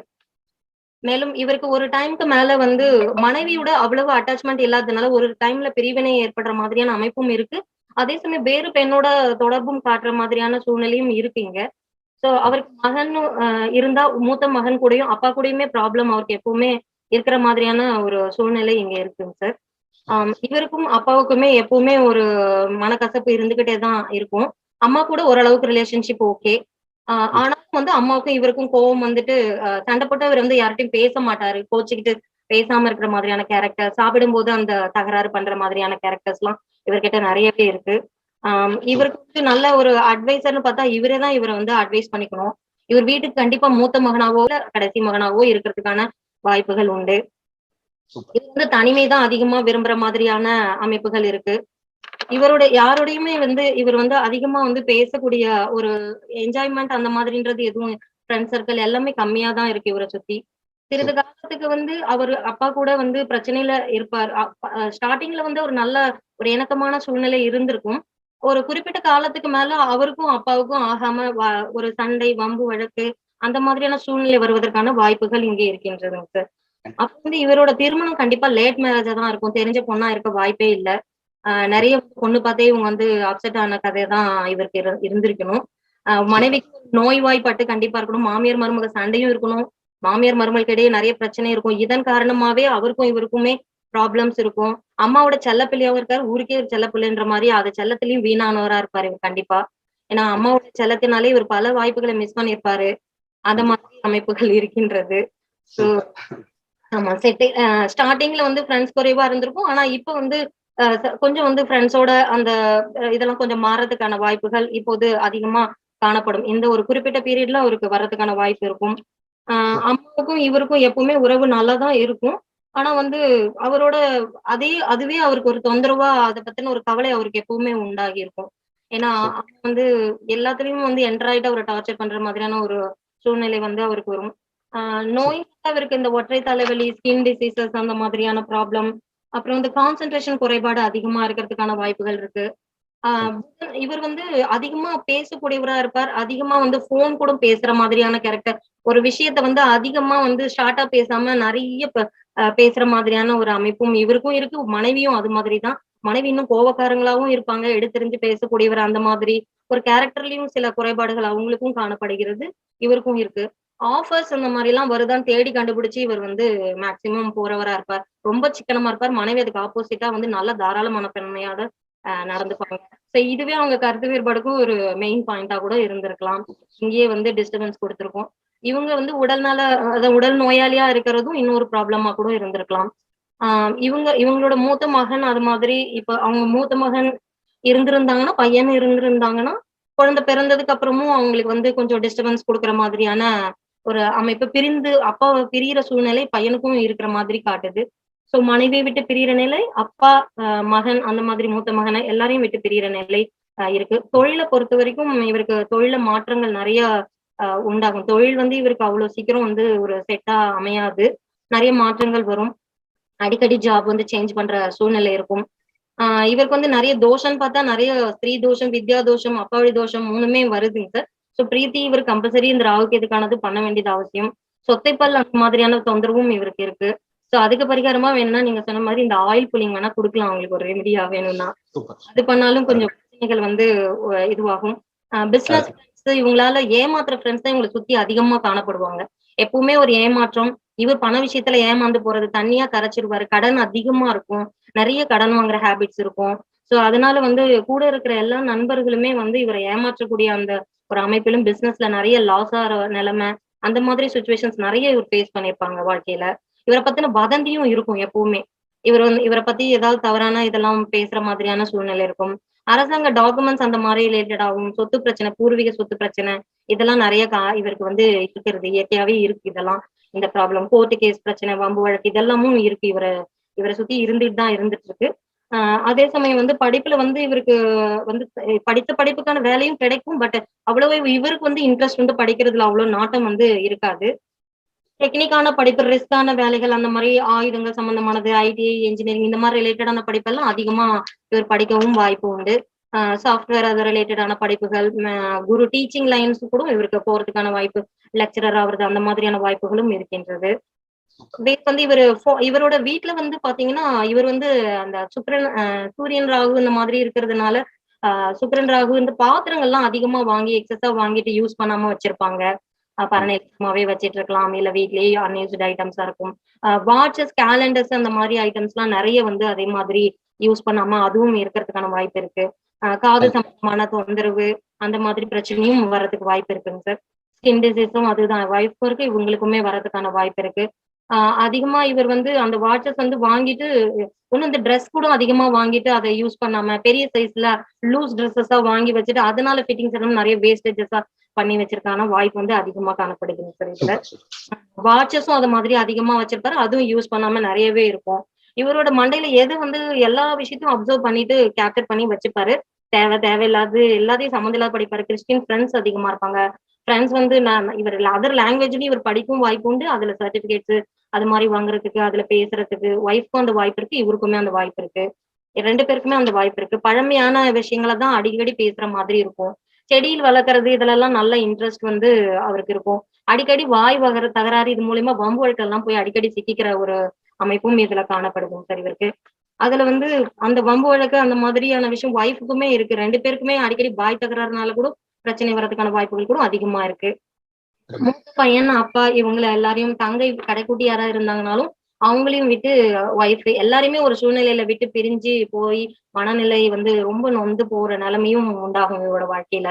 மேலும் இவருக்கு ஒரு டைம்க்கு மேல வந்து மனைவியோட அவ்வளவு அட்டாச்மெண்ட் இல்லாததுனால ஒரு டைம்ல பிரிவினை ஏற்படுற மாதிரியான அமைப்பும் இருக்கு. அதே சமயம் வேறு பெண்ணோட தொடர்பும் காட்டுற மாதிரியான சூழ்நிலையும் இருக்கு இங்க. சோ அவருக்கு மகன் இருந்தா மூத்த மகன் கூடயும் அப்பா கூடயுமே ப்ராப்ளம் அவருக்கு எப்பவுமே இருக்கிற மாதிரியான ஒரு சூழ்நிலை இங்க இருக்குங்க சார். இவருக்கும் அப்பாவுக்குமே எப்பவுமே ஒரு மனக்கசப்பு இருந்துகிட்டே தான் இருக்கும். அம்மா கூட ஓரளவுக்கு ரிலேஷன்ஷிப் ஓகே. ஆனாலும் வந்து அம்மாவுக்கும் இவருக்கும் கோவம் வந்துட்டு சண்டை போட்டு அவர் வந்து யார்கிட்டயும் பேச மாட்டாரு. கோச்சிக்கிட்டு பேசாம இருக்கிற மாதிரியான கேரக்டர், சாப்பிடும்போது அந்த தகராறு பண்ற மாதிரியான கேரக்டர்ஸ் எல்லாம் இவர்கிட்ட நிறையவே இருக்கு. இவருக்கு வந்து நல்ல ஒரு அட்வைசர்னு பார்த்தா இவரே தான் இவரை வந்து அட்வைஸ் பண்ணிக்கணும். இவர் வீட்டுக்கு கண்டிப்பா மூத்த மகனாவோ கடைசி மகனாவோ இருக்கிறதுக்கான வாய்ப்புகள் உண்டு. இவர் வந்து தனிமைதான் அதிகமா விரும்புற மாதிரியான அமைப்புகள் இருக்கு. யாரோடையுமே வந்து இவர் வந்து அதிகமா வந்து பேசக்கூடிய ஒரு என்ஜாய்மெண்ட் அந்த மாதிரின்றது எதுவும் ஃப்ரெண்ட் சர்க்கிள் எல்லாமே கம்மியா தான் இருக்கு இவரை சுத்தி. சிறிது காலத்துக்கு வந்து அவர் அப்பா கூட வந்து பிரச்சனையில இருப்பார். ஸ்டார்டிங்ல வந்து ஒரு நல்ல ஒரு இணக்கமான சூழ்நிலை இருந்திருக்கும். ஒரு குறிப்பிட்ட காலத்துக்கு மேல அவருக்கும் அப்பாவுக்கும் ஆகாம ஒரு சண்டை, வம்பு, வழக்கு அந்த மாதிரியான சூழ்நிலை வருவதற்கான வாய்ப்புகள் இங்கே இருக்கின்றதுங்க சார். அப்ப வந்து இவரோட திருமணம் கண்டிப்பா லேட் மேரேஜா தான் இருக்கும். தெரிஞ்ச பொண்ணா இருக்க வாய்ப்பே இல்ல. நெறைய பொண்ணு பார்த்தே இவங்க வந்து அப்செட் ஆன கதை தான் இவருக்கு இருந்திருக்கணும். மனைவிக்கு நோய்வாய்ப்பட்டு கண்டிப்பா இருக்கணும். மாமியார், மருமக சண்டையும் இருக்கணும். மாமியார், மருமகளுக்கு இடையே நெறைய பிரச்சனை இருக்கும். இதன் காரணமாவே அவருக்கும் இவருக்குமே ப்ராப்ளம்ஸ் இருக்கும். அம்மாவோட செல்லப்பிள்ளையாவும் இருக்காரு. ஊருக்கே ஒரு செல்லப்பிள்ளைன்ற மாரி அது செல்லத்திலயும் வீணானவரா இருப்பாரு இவர் கண்டிப்பா. ஏன்னா அம்மாவோட செல்லத்தினாலே இவர் பல வாய்ப்புகள மிஸ் பண்ணியிருப்பாரு. அந்த மாதிரி அமைப்புகள் இருக்கின்றது. ஸோ ஆமா ஸ்டார்ட்டிங்ல வந்து ஃப்ரெண்ட்ஸ் குறைவா இருந்திருக்கும். ஆனா இப்ப வந்து கொஞ்சம் வந்து ஃப்ரெண்ட்ஸோட அந்த இதெல்லாம் கொஞ்சம் மாறதுக்கான வாய்ப்புகள் இப்போது அதிகமா காணப்படும். இந்த ஒரு குறிப்பிட்ட பீரியட்ல அவருக்கு வர்றதுக்கான வாய்ப்பு இருக்கும். அம்மாவுக்கும் இவருக்கும் எப்பவுமே உறவு நல்லா தான் இருக்கும். ஆனா வந்து அவரோட அதுவே அவருக்கு ஒரு தொந்தரவா அத பத்தின ஒரு கவலை அவருக்கு எப்பவுமே உண்டாகி இருக்கும். ஏன்னா வந்து எல்லாத்துலயும் வந்து என்டர் ஆயிட்டு அவர டார்ச்சர் பண்ற மாதிரியான ஒரு சூழ்நிலை வந்து அவருக்கு வரும். நோய் அவருக்கு இந்த ஒற்றை தலைவலி, ஸ்கின் டிசீசஸ் அந்த மாதிரியான ப்ராப்ளம், அப்புறம் வந்து கான்சன்ட்ரேஷன் குறைபாடு அதிகமா இருக்கிறதுக்கான வாய்ப்புகள் இருக்கு. இவர் வந்து அதிகமா பேசக்கூடியவரா இருப்பார். அதிகமா வந்து ஃபோன் கூட பேசுற மாதிரியான கேரக்டர். ஒரு விஷயத்த வந்து அதிகமா வந்து ஷார்ட்டா பேசாம நெறைய பேசுற மாதிரியான ஒரு அமைப்பும் இவருக்கும் இருக்கு. மனைவியும் அது மாதிரி தான். மனைவி இன்னும் கோவக்காரங்களாவும் இருப்பாங்க. எடுத்தெறிஞ்சு பேசக்கூடியவர் அந்த மாதிரி. ஒரு கேரக்டர்லயும் சில குறைபாடுகள் அவங்களுக்கும் காணப்படுகிறது. இவருக்கும் இருக்கு. ஆஃபர்ஸ் அந்த மாரிலாம் வருதான்னு தேடி கண்டுபிடிச்சு இவர் வந்து மேக்ஸிமம் போறவரா இருப்பார். ரொம்ப சிக்கனமா இருப்பார். மனைவி அதுக்கு ஆப்போசிட்டா வந்து நல்ல தாராள மனப்பான்மையோட நடந்துப்பாங்க. இதுவே அவங்க கருத்து வேறுபாடுக்கும் ஒரு மெயின் பாயிண்டா கூட இருந்திருக்கலாம். இங்கேயே வந்து டிஸ்டர்பன்ஸ் குடுத்திருக்கும். இவங்க வந்து உடல் நோயாளியா இருக்கிறதும் இன்னொரு ப்ராப்ளமா கூட இருந்திருக்கலாம். இவங்களோட மூத்த மகன் அது மாதிரி இப்ப அவங்க மூத்த மகன் இருந்திருந்தாங்கன்னா, பையன் இருந்திருந்தாங்கன்னா, குழந்தை பிறந்ததுக்கு அப்புறமும் அவங்களுக்கு வந்து கொஞ்சம் டிஸ்டர்பன்ஸ் குடுக்குற மாதிரியான ஒரு அமைப்பு. அப்பாவ பிரியிற சூழ்நிலை பையனுக்கும் இருக்கிற மாதிரி காட்டுது. மனைவியை விட்டு பிரியிற நிலை, அப்பா, மகன் அந்த மாதிரி மூத்த மகன எல்லாரையும் விட்டு பிரியிற நிலை இருக்கு. தொழில பொறுத்தவரைக்கும் இவருக்கு தொழில்ல மாற்றங்கள் நெறைய உண்டாகும். தொழில் வந்து இவருக்கு அவ்வளவு சீக்கிரம் வந்து ஒரு செட்டா அமையாது. நெறைய மாற்றங்கள் வரும். அடிக்கடி ஜாப் வந்து சேஞ்ச் பண்ற சூழ்நிலை இருக்கும். இவருக்கு வந்து நெறைய தோஷம்ன்னு பார்த்தா நெறைய ஸ்திரீ தோஷம், வித்யா தோஷம், அப்பாவழி தோஷம் 3மே வருதுங்க சார். பிரீத்தி இவர் கம்பல்சரி இந்த ராகுக்கு எதுக்கானது பண்ண வேண்டியது அவசியம். சொத்தைப்பல் அந்த மாதிரியான தொந்தரவும் இவருக்கு இருக்கு. அதுக்கு பரிகாரமா வேணும்னா நீங்க சொன்ன மாதிரி இந்த ஆயில் புல்லிங் வேணா குடுக்கலாம் அவங்களுக்கு ஒரு ரெமிடியா வேணும்னா. அது பண்ணாலும் கொஞ்சம் பிரச்சனைகள் வந்து இதுவாகும். பிசினஸ் இவங்களால ஏமாத்துற ஃப்ரெண்ட்ஸ் தான் இவங்களை சுத்தி அதிகமா காணப்படுவாங்க. எப்பவுமே ஒரு ஏமாற்றம். இவர் பண விஷயத்துல ஏமாந்து போறது, தனியா கரைச்சிருவாரு. கடன் அதிகமா இருக்கும். நிறைய கடன் வாங்குற ஹேபிட்ஸ் இருக்கும். அதனால வந்து கூட இருக்கிற எல்லா நண்பர்களுமே வந்து இவரை ஏமாற்றக்கூடிய அந்த ஒரு அமைப்பிலும் பிசினஸ்ல நிறைய லாஸ் ஆகிற நிலைமை அந்த மாதிரி சுச்சுவேஷன்ஸ் நிறைய இவர் ஃபேஸ் பண்ணியிருப்பாங்க வாழ்க்கையில. இவரை பத்தின வதந்தியும் இருக்கும் எப்பவுமே. இவரை பத்தி ஏதாவது தவறான இதெல்லாம் பேசுற மாதிரியான சூழ்நிலை இருக்கும். அரசாங்க டாக்குமெண்ட்ஸ் அந்த மாதிரி ரிலேட்டடாகவும் சொத்து பிரச்சனை, பூர்வீக சொத்து பிரச்சனை இதெல்லாம் நிறைய இவருக்கு வந்து இருக்கிறது இயற்கையாவே இருக்கு. இதெல்லாம் இந்த ப்ராப்ளம், கோர்ட்டு கேஸ் பிரச்சனை, வம்பு வழக்கு இதெல்லாமும் இருக்கு. இவரை சுத்தி இருந்துட்டு தான் இருந்துட்டு இருக்கு. அதே சமயம் வந்து படிப்புல வந்து இவருக்கு வந்து படித்த படிப்புக்கான வேலையும் கிடைக்கும். பட் அவ்வளவு இவருக்கு வந்து இன்ட்ரெஸ்ட் வந்து படிக்கிறதுல அவ்வளவு நாட்டம் வந்து இருக்காது. டெக்னிக்கான படிப்பு, ரிஸ்கான வேலைகள் அந்த மாதிரி ஆயுதங்கள் சம்பந்தமானது, ஐடிஐ, இன்ஜினியரிங் இந்த மாதிரி ரிலேட்டடான படிப்பெல்லாம் அதிகமா இவர் படிக்கவும் வாய்ப்பு உண்டு. சாஃப்ட்வேர் அது ரிலேட்டடான படிப்புகள், குரு டீச்சிங் லைன்ஸ் கூட இவருக்கு போறதுக்கான வாய்ப்பு, லெக்சரர் ஆகுறது அந்த மாதிரியான வாய்ப்புகளும் இருக்கின்றது. வந்து இவரோட வீட்டுல வந்து பாத்தீங்கன்னா இவர் வந்து அந்த சூரியன் ராகு இந்த மாதிரி இருக்கிறதுனால சுக்கிரன் ராகு இந்த பாத்திரங்கள்லாம் அதிகமா வாங்கி எக்ஸஸா வாங்கிட்டு யூஸ் பண்ணாம வச்சிருப்பாங்க. பரணமாவே வச்சிட்டு இருக்கலாம். இல்ல வீட்லயே அன்யூஸ்ட் ஐட்டம்ஸா இருக்கும். வாட்சஸ், கேலண்டர்ஸ் அந்த மாதிரி ஐட்டம்ஸ் எல்லாம் நிறைய வந்து அதே மாதிரி யூஸ் பண்ணாம அதுவும் இருக்கிறதுக்கான வாய்ப்பு இருக்கு. காது சம்பந்தமான தொந்தரவு அந்த மாதிரி பிரச்சனையும் வர்றதுக்கு வாய்ப்பு இருக்குங்க சார். ஸ்கின் டிசீஸும் அதுதான் வாய்ப்பு இருக்கு. இவங்களுக்குமே வர்றதுக்கான வாய்ப்பு இருக்கு. அதிகமா இவர் வந்து அந்த வாட்சஸ் வந்து வாங்கிட்டு இந்த ட்ரெஸ் கூட அதிகமா வாங்கிட்டு அதை யூஸ் பண்ணாம பெரிய சைஸ்ல லூஸ் ட்ரெஸ்ஸஸா வாங்கி வச்சுட்டு அதனால ஃபிட்டிங்ஸ் எல்லாம் நிறைய வேஸ்டேஜஸா பண்ணி வச்சிருக்கான வாய்ப்பு வந்து அதிகமா காணப்படுதுங்க சார். இதுல வாட்சஸும் அது மாதிரி அதிகமா வச்சிருப்பாரு. அதுவும் யூஸ் பண்ணாம நிறையவே இருக்கும். இவரோட மண்டையில எது வந்து எல்லா விஷயத்தையும் அப்சர்வ் பண்ணிட்டு கேப்சர் பண்ணி வச்சுப்பாரு. தேவையில்லாது எல்லாத்தையும் சம்மந்தம் இல்லாத படிப்பாரு. கிறிஸ்டின் ஃப்ரெண்ட்ஸ் அதிகமா இருப்பாங்க. ஃப்ரெண்ட்ஸ் வந்து இவர் அதர் லாங்குவேஜ்லயும் இவர் படிக்கும் வாய்ப்பு உண்டு. அதுல சர்டிபிகேட்ஸ் அது மாதிரி வாங்குறதுக்கு, அதுல பேசுறதுக்கு ஒய்ஃப்க்கும் அந்த வாய்ப்பு இருக்கு, இவருக்குமே அந்த வாய்ப்பு இருக்கு. 2 பேருக்குமே அந்த வாய்ப்பு இருக்கு. பழமையான விஷயங்களை தான் அடிக்கடி பேசுற மாதிரி இருக்கும். செடியில் வளர்க்கறது இதுலெல்லாம் நல்ல இன்ட்ரெஸ்ட் வந்து அவருக்கு இருக்கும். அடிக்கடி வாய் தகராறு இது மூலியமா வம்பு வழக்கெல்லாம் போய் அடிக்கடி சிக்கிக்கிற ஒரு அமைப்பும் இதுல காணப்படுதும் சார் இவருக்கு. அதுல வந்து அந்த வம்பு வழக்கு அந்த மாதிரியான விஷயம் ஒய்ஃபுக்குமே இருக்கு. 2 பேருக்குமே அடிக்கடி வாய் தகராறுனால கூட பிரச்சனை வர்றதுக்கான வாய்ப்புகள் கூட அதிகமா இருக்கு. மூத்த பையன், அப்பா இவங்கள எல்லாரையும், தங்கை கடைக்குட்டி யாராவது இருந்தாங்கனாலும் அவங்களையும் விட்டு ஒய்ஃப் எல்லாருமே ஒரு சூழ்நிலையில விட்டு பிரிஞ்சு போய் மனநிலை வந்து ரொம்ப நொந்து போற நிலைமையும் உண்டாகும் இவரோட வாழ்க்கையில.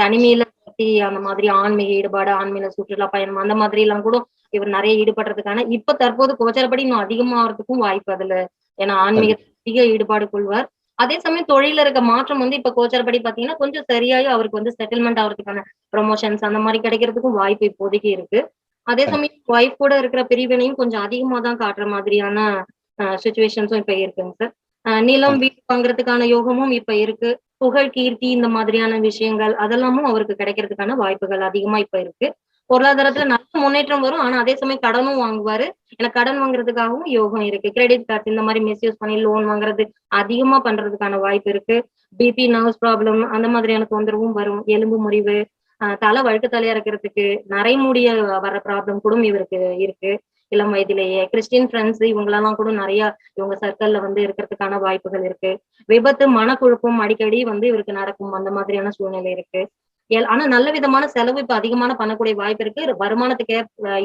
தனிமையில பத்தி அந்த மாதிரி ஆன்மீக ஈடுபாடு, ஆன்மீக சுற்றுலா பயணம் அந்த மாதிரி எல்லாம் கூட இவர் நிறைய ஈடுபடுறதுக்கான இப்ப தற்போது கோச்சரப்படி இன்னும் அதிகமாகிறதுக்கும் வாய்ப்பு அதுல. ஏன்னா ஆன்மீக அதிக ஈடுபாடு கொள்வார். அதே சமயம் தொழில இருக்க மாற்றம் வந்து இப்ப கோச்சரப்படி பாத்தீங்கன்னா கொஞ்சம் சரியாயி அவருக்கு வந்து செட்டில்மெண்ட் ஆகிறதுக்கான ப்ரொமோஷன்ஸ் அந்த மாதிரி கிடைக்கிறதுக்கும் வாய்ப்பு இப்போதைக்கு இருக்கு. அதே சமயம் ஒய்ஃப் கூட இருக்கிற பிரிவினையும் கொஞ்சம் அதிகமா தான் காட்டுற மாதிரியான சுச்சுவேஷன்ஸும் இப்ப இருக்குங்க சார். நிலம் வீடு வாங்குறதுக்கான யோகமும் இப்ப இருக்கு. புகழ் கீர்த்தி இந்த மாதிரியான விஷயங்கள் அதெல்லாமும் அவருக்கு கிடைக்கிறதுக்கான வாய்ப்புகள் அதிகமா இப்ப இருக்கு. பொருளாதாரத்துல நல்ல முன்னேற்றம் வரும். ஆனா அதே சமயம் கடனும் வாங்குவாரு. ஏன்னா கடன் வாங்குறதுக்காகவும் யோகம் இருக்கு. கிரெடிட் கார்டு இந்த மாதிரி மிஸ்யூஸ் பண்ணி லோன் வாங்குறது அதிகமா பண்றதுக்கான வாய்ப்பு இருக்கு. பிபி, நர்வ்ஸ் ப்ராப்ளம் அந்த மாதிரியான தொந்தரவும் வரும். எலும்பு முறிவு, தலை வழுக்கு தலையா இருக்கிறதுக்கு, நரைமுடிய வர்ற ப்ராப்ளம் கூட இவருக்கு இருக்கு இளம் வயதிலேயே. கிறிஸ்டின் ஃப்ரெண்ட்ஸ் இவங்களெல்லாம் கூட நிறைய இவங்க சர்க்கிள்ல வந்து இருக்கிறதுக்கான வாய்ப்புகள் இருக்கு. விபத்து, மனக்குழப்பம் அடிக்கடி வந்து இவருக்கு நடக்கும். அந்த மாதிரியான சூழ்நிலை இருக்கு. ஆனா நல்ல விதமான செலவு இப்ப அதிகமான பண்ணக்கூடிய வாய்ப்பு இருக்கு. வருமானத்துக்கு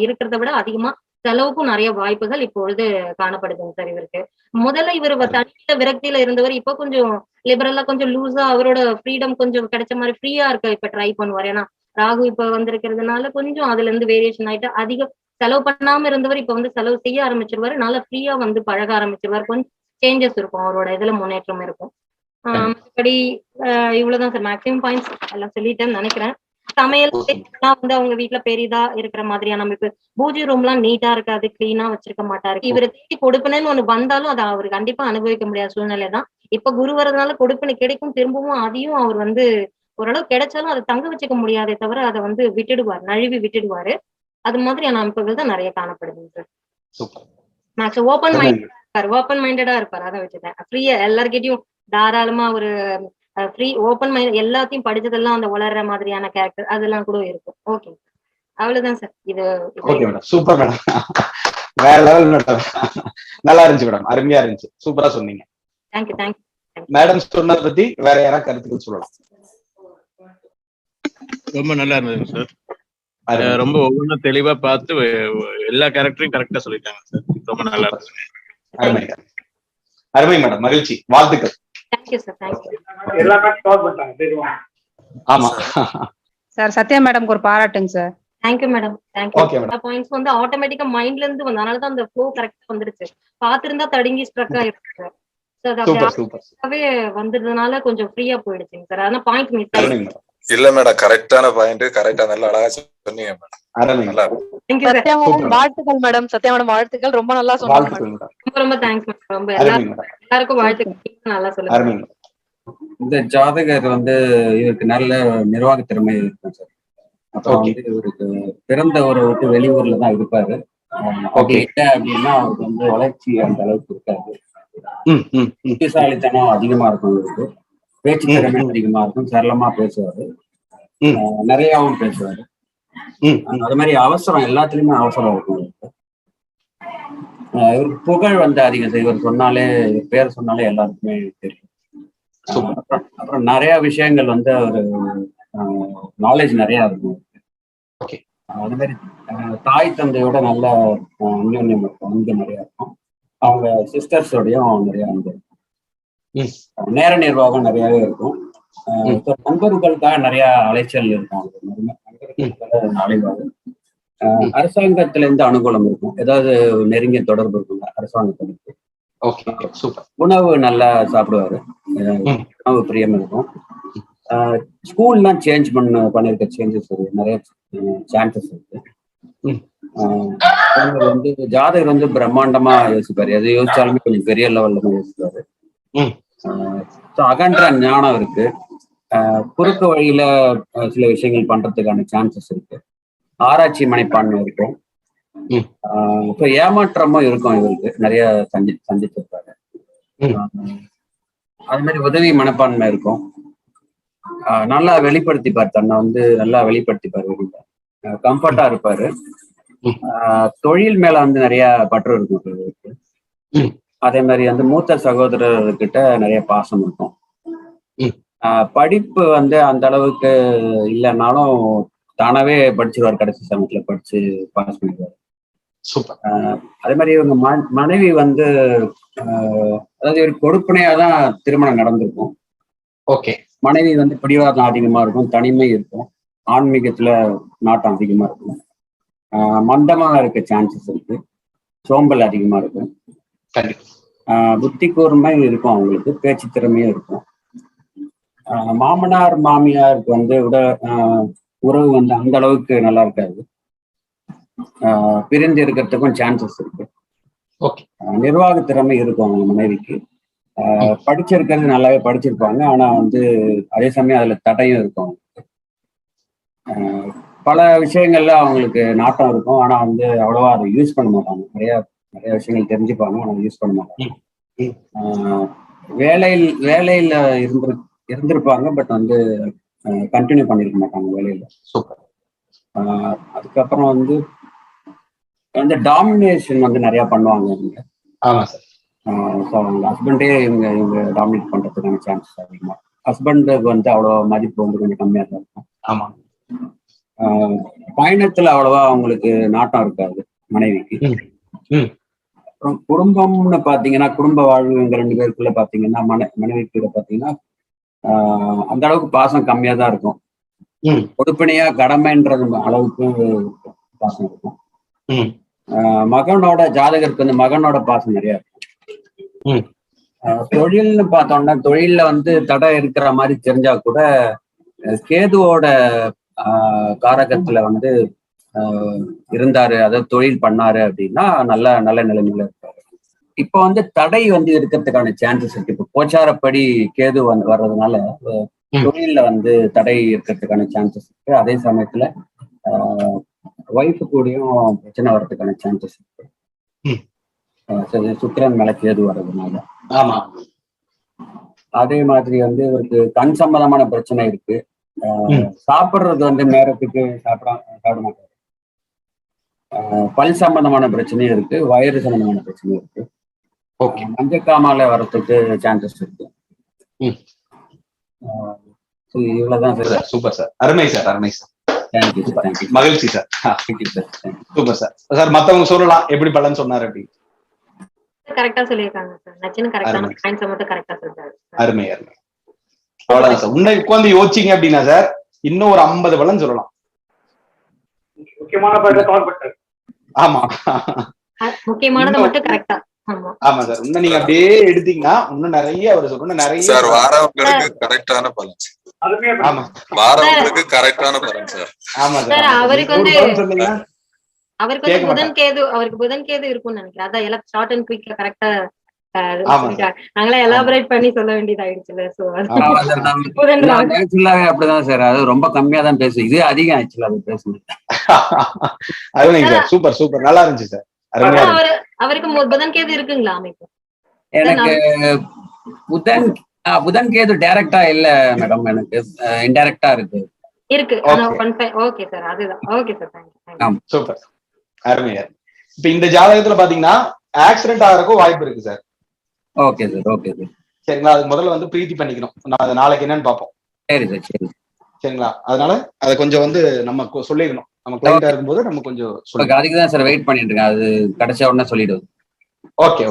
இருக்கிறத விட அதிகமா செலவுக்கும் நிறைய வாய்ப்புகள் இப்பொழுது காணப்படுதுங்க சார் இவருக்கு. முதல்ல இவர் தனித்த விரக்தியில இருந்தவர் இப்ப கொஞ்சம் லிபரலா கொஞ்சம் லூஸா அவரோட ஃப்ரீடம் கொஞ்சம் கிடைச்ச மாதிரி ஃப்ரீயா இருக்க இப்ப ட்ரை பண்ணுவார். ஏன்னா ராகு இப்ப வந்திருக்கிறதுனால கொஞ்சம் அதுல இருந்து வேரியேஷன் ஆயிட்டு அதிக செலவு பண்ணாம இருந்தவர் இப்ப வந்து செலவு செய்ய ஆரம்பிச்சிருவாரு. நல்லா ஃப்ரீயா வந்து பழக ஆரம்பிச்சிருவாரு. கொஞ்சம் சேஞ்சஸ் இருக்கும், அவரோட இதுல முன்னேற்றம் இருக்கும். மற்றபடி இவ்வளவுதான் சார். மேக்ஸிமம் பாயிண்ட்ஸ் எல்லாம் சொல்லிட்டேன்னு நினைக்கிறேன். சமையல் வந்து அவங்க வீட்டுல பெரிதா இருக்கிற மாதிரியான அமைப்பு. பூஜை ரூம் எல்லாம் நீட்டா இருக்காது, கிளீனா வச்சிருக்க மாட்டாரு. இவரு தேடி கொடுப்பனேன்னு ஒண்ணு வந்தாலும் அதை அவர் கண்டிப்பா அனுபவிக்க முடியாத சூழ்நிலை தான். இப்ப குரு வரதுனால கொடுப்பனை கிடைக்கும். திரும்பவும் அதையும் அவர் வந்து ஓரளவு கிடைச்சாலும் அதை தங்க வச்சுக்க முடியாதே தவிர அதை வந்து விட்டுடுவார், நழுவி விட்டுடுவாரு. அது மாதிரியான அமைப்புகள் தான் நிறைய காணப்படுதுங்க சார். மேக்ஸ் ஓப்பன் மைண்டடா இருப்பார். அதை வச்சுட்டேன். ஃப்ரீயா எல்லார்கிட்டயும் தாராளமா ஒரு ஃப்ரீ ஓப்பன் மைண்ட், எல்லாத்தையும் படிச்சதெல்லாம் அந்த வளர்ற மாதிரியான கேரக்டர் அதெல்லாம் கூட இருக்கும். ஓகே, அவ்வளவுதான் சார். இது ஓகே மேடம், சூப்பர் மேடம், வேற லெவல் மேடம். நல்லா இருந்துச்சு மேடம், அருமையா இருந்துச்சு, சூப்பரா சொன்னீங்க. Thank you thank you. மேடம் சொன்னதை பத்தி வேற யாராவது கருத்துக்கள் சொல்லலாம்? ரொம்ப நல்லா இருந்ததுங்க சார். ரொம்ப ஒவ்வொன்றும் தெளிவா பார்த்து எல்லா கேரக்டரையும் கரெக்டா சொல்லிட்டாங்க சார். ரொம்ப நல்லா இருந்துச்சு. அருமை அருமை மேடம், மகிழ்ச்சி, வாழ்த்துக்கள். Thank you sir. தேங்க்யூ. எல்லாமே கவர் பண்ணிட்டாங்க. ஆமா சார், சத்யா மேடம் ஒரு பாராட்டுங்க sir. Thank you madam. Thank you. Points வந்து ஆட்டோமேட்டிக்கா மைண்ட்ல இருந்து வந்து, அதனாலதான் அந்த ஃப்ளோ கரெக்டா வந்துருச்சு. பாத்திருந்தா தடுங்கி ஸ்ட்ரக் ஆயிருக்கு. வந்ததுனால கொஞ்சம் ஃப்ரீயா போயிடுச்சுங்க சார். அதனால பாயிண்ட் மிஸ் ஆயிடுச்சு. இல்ல மேடம், கரெக்டான பாயிண்ட், கரெக்டா நல்லா அழகா சொன்னீங்க மேடம். நல்லா வாழ்த்துக்கள் மேடம். சத்யா மேடம் வாழ்த்துக்கள், ரொம்ப நல்லா சொன்னீங்க. ரொம்ப ரொம்ப தேங்க்ஸ் மேடம். ரொம்ப எல்லாருக்கும் வாழ்த்துக்கள், நல்லா சொல்லுங்க. இந்த ஜாதகர் வந்து இவருக்கு நல்ல நிர்வாக திறமை இருக்கும் சார். அப்புறம் வந்து இவருக்கு பிறந்த ஊரை விட்டு வெளியூர்ல தான் இருப்பாரு. அப்படி இல்லை அப்படின்னா அவருக்கு வந்து வளர்ச்சி அந்த அளவுக்கு இருக்காது. புத்திசாலித்தனம் அதிகமா இருக்கும் இவருக்கு. பேச்சு திறமை அதிகமா இருக்கும். சரளமா பேசுவாரு, நிறையாவும் பேசுவாரு. அது மாதிரி அவசரம், எல்லாத்துலயுமே அவசரம் இருக்கும் இவருக்கு. இவருக்கு புகழ் வந்து அதிகம். இவர் சொன்னாலே, பேர் சொன்னாலே எல்லாருக்குமே தெரியும். அப்புறம் நிறைய விஷயங்கள் வந்து அவரு நாலேஜ் நிறைய இருக்கும். அது மாதிரி தாய் தந்தையோட நல்ல அந்யோன்யம் இருக்கும், அன்பு நிறைய இருக்கும். அவங்க சிஸ்டர்ஸோடையும் நிறைய அன்பு இருக்கும். நேர நிர்வாகம் நிறையவே இருக்கும். நண்பர்களுக்காக நிறைய அலைச்சல் இருக்கும். அலைவாது அரசாங்கத்துல இருந்து அனுகூலம் இருக்கும். ஏதாவது நெருங்கிய தொடர்பு இருக்கும் அரசாங்கத்திற்கு. உணவு நல்லா சாப்பிடுவாரு, உணவு பிரியம் இருக்கும். ஸ்கூல்லாம் சேஞ்ச் பண்ணிருக்க சேஞ்சஸ் நிறைய சான்சஸ் இருக்கு. வந்து ஜாதகர் வந்து பிரம்மாண்டமா யோசிப்பாரு. எதை யோசிச்சாலுமே கொஞ்சம் பெரிய லெவல்ல தான் யோசிப்பாரு. அகன்ற ஞானம் இருக்கு. குறுக்கு வழியில சில விஷயங்கள் பண்றதுக்கான சான்சஸ் இருக்கு. ஆராய்ச்சி மனைப்பான்மை இருக்கும். இப்போ ஏமாற்றமும் இருக்கும். இவருக்கு நிறைய சந்திச்சிருப்பாரு. அது மாதிரி உதவி மனப்பான்மை இருக்கும். நல்லா வெளிப்படுத்திப்பார், தன்னை வந்து நல்லா வெளிப்படுத்திப்பார். வெளியில கம்ஃபர்ட்டா இருப்பாரு. தொழில் மேல வந்து நிறைய பற்று இருக்கும் இவருக்கு. அதே மாதிரி வந்து மூத்த சகோதரர்கிட்ட நிறைய பாசம் இருக்கும். படிப்பு வந்து அந்த அளவுக்கு இல்லைன்னாலும் தானாவே படிச்சிருவார். கடைசி சமயத்துல படிச்சு பாஸ் பண்ணிடுவார். சூப்பர். அதே மாதிரி இவங்க மனைவி வந்து அதாவது ஒரு கொடுப்பனையாதான் திருமணம் நடந்திருக்கும். ஓகே. மனைவி வந்து பிடிவாதம் அதிகமா இருக்கும், தனிமை இருக்கும், ஆன்மீகத்துல நாட்டம் அதிகமா இருக்கும், மந்தமா இருக்க சான்சஸ் இருக்கு, சோம்பல் அதிகமா இருக்கும், புத்தி கூர்மை இருக்கும், அவங்களுக்கு பேச்சு திறமையும் இருக்கும். மாமனார் மாமியாருக்கு வந்து உறவு வந்து அந்த அளவுக்கு நல்லா இருக்காது. பிரிந்து இருக்கிறதுக்கும் சான்சஸ் இருக்கு. நிர்வாக திறமை இருக்கும் அவங்க மனைவிக்கு. படிச்சிருக்கிறது நல்லாவே படிச்சிருப்பாங்க. ஆனா வந்து அதே சமயம் அதுல தடையும் இருக்கும். பல விஷயங்கள்ல அவங்களுக்கு நாட்டம் இருக்கும். ஆனா வந்து அவ்வளவா அதை யூஸ் பண்ண மாட்டாங்க. நிறைய விஷயங்கள் தெரிஞ்சுப்பாங்க, ஆனா யூஸ் பண்ண மாட்டாங்க. வேலையில இருந்திருப்பாங்க, பட் வந்து கண்டினியூ பண்ணிருக்க மாட்டாங்க வேலையில. சூப்பர். அதுக்கப்புறம் வந்து டாமினேஷன் வந்து நிறைய பண்ணுவாங்க இவங்க. ஆமா சார். அவங்க ஹஸ்பண்டே இவங்க டாமினேட் பண்றதுக்கான சான்சஸ் அதிகமா. ஹஸ்பண்டுக்கு வந்து அவ்வளோ மதிப்பு வந்து கொஞ்சம் கம்மியா தான் இருக்கும். ஆமா. பயணத்துல அவ்வளவா அவங்களுக்கு நாட்டம் இருக்காது மனைவிக்கு. அப்புறம் குடும்பம்னு பாத்தீங்கன்னா, குடும்ப வாழ்வு எங்க 2 பேருக்குள்ள பாத்தீங்கன்னா, மனைவிக்குள்ள பாத்தீங்கன்னா அந்த அளவுக்கு பாசம் கம்மியா தான் இருக்கும். கொடுப்பினையா கடமைன்றது அளவுக்கு பாசம் இருக்கும். மகனோட ஜாதகருக்கு வந்து மகனோட பாசம் நிறைய இருக்கும். தொழில்னு பார்த்தோம்னா, தொழில்ல வந்து தடை இருக்கிற மாதிரி தெரிஞ்சா கூட கேதுவோட காரகத்துல வந்து இருந்தாரு, அதாவது தொழில் பண்ணாரு அப்படின்னா நல்ல நிலைமையில இருப்பாரு. இப்போ வந்து தடை வந்து இருக்கிறதுக்கான சான்சஸ் இருக்கு. இப்போ கோச்சாரப்படி கேது வர்றதுனால தொழில்ல வந்து தடை இருக்கிறதுக்கான சான்சஸ் இருக்கு. அதே சமயத்துல ஒய்ஃபு கூடயும் பிரச்சனை வர்றதுக்கான சான்சஸ் இருக்கு. சுக்கிரன் மேல கேது வர்றதுனால. ஆமா. அதே மாதிரி வந்து இவருக்கு கண் சம்பந்தமான பிரச்சனை இருக்கு. சாப்பிடுறது வந்து நேரத்துக்கு சாப்பிட மாட்டாரு. பல் சம்பந்தமான பிரச்சனையும் இருக்கு, வயிறு சம்பந்தமான பிரச்சனையும் இருக்கு. மஞ்சக்காமால வர்றதுக்கு சான்சஸ் இருக்கு. இவ்வளவுதான் சார். Super sir. அருமை சார். அருமை சார். தேங்க்யூ. மகிழ்ச்சி சார். Super sir. சார் மத்தவங்க சொல்லலாம் எப்படி பலன் சொன்னாரு அப்படி. கரெக்டா சொல்லிருக்காங்க சார். நச்சின கரெக்டான பாயிண்ட்ஸ் மட்டும் கரெக்டா சொல்றாரு. அருமை. அவ்வளவுதான் சார். உன்னை உட்கார்ந்து யோசிச்சீங்க அப்படின்னா சார் இன்னும் ஒரு 50 பலன் சொல்லலாம். முக்கியமான பாயிண்ட் கவர் பண்ணிட்டாரு. ஆமா, முக்கியமானது மட்டும் கரெக்டா. ஆமா சார். இன்னும் நீங்க அப்படியே எடுத்தீங்கன்னா இன்னும் நிறைய அவர் சொல்லணும். நிறைய சார் வாரங்களுக்கு கரெக்டான பலன். ஆமா, வாரங்களுக்கு கரெக்டான பலன் சார். ஆமா சார். அவருக்கு வந்து சொன்னீங்கன்னா அவருக்கு புதன் கேது இருக்கும்னு நினைக்கிறேன். அதான் எல்லாம் ஷார்ட் அண்ட் குயிக்கா கரெக்டா நாங்களே எலாபரேட் பண்ணி சொல்ல வேண்டியதாயிடுச்சுல. அப்படிதான் சார். அது ரொம்ப கம்மியா தான் பேசும். இது அதிகம் ஆக்சுவலா அது பேசுனது. Super super. நல்லா இருந்துச்சு சார். அவருக்கு புதன் கேது இருக்குங்களா அமைப்பு? எனக்கு புதன் கேது டைரக்டா இல்ல மேடம், எனக்கு இன்டைரக்டா இருக்கு. Okay sir. அதுதான். Okay sir. தேங்க்யூ. சூப்பர். அருமையா. இப்ப இந்த ஜாதகத்துல பாத்தீங்கன்னா ஆக்சிடென்ட் ஆகிறதுக்கும் வாய்ப்பு இருக்கு sir. Okay sir. Okay sir. சரிங்களா. அது முதல்ல வந்து பிரீத்தி பண்ணிக்கணும். நான் நாளைக்கு என்னன்னு பாப்போம். சரி சார். சரி. சரிங்களா. அதனால அதை கொஞ்சம் வந்து நம்ம சொல்லிடணும். நம்ம கிளைண்டா இருக்கும்போது நம்ம கொஞ்சம் அதுக்குதான் சார் வெயிட் பண்ணிட்டு இருக்கேன். அது கிடைச்ச உடனே சொல்லிடுவோம். ஓகே.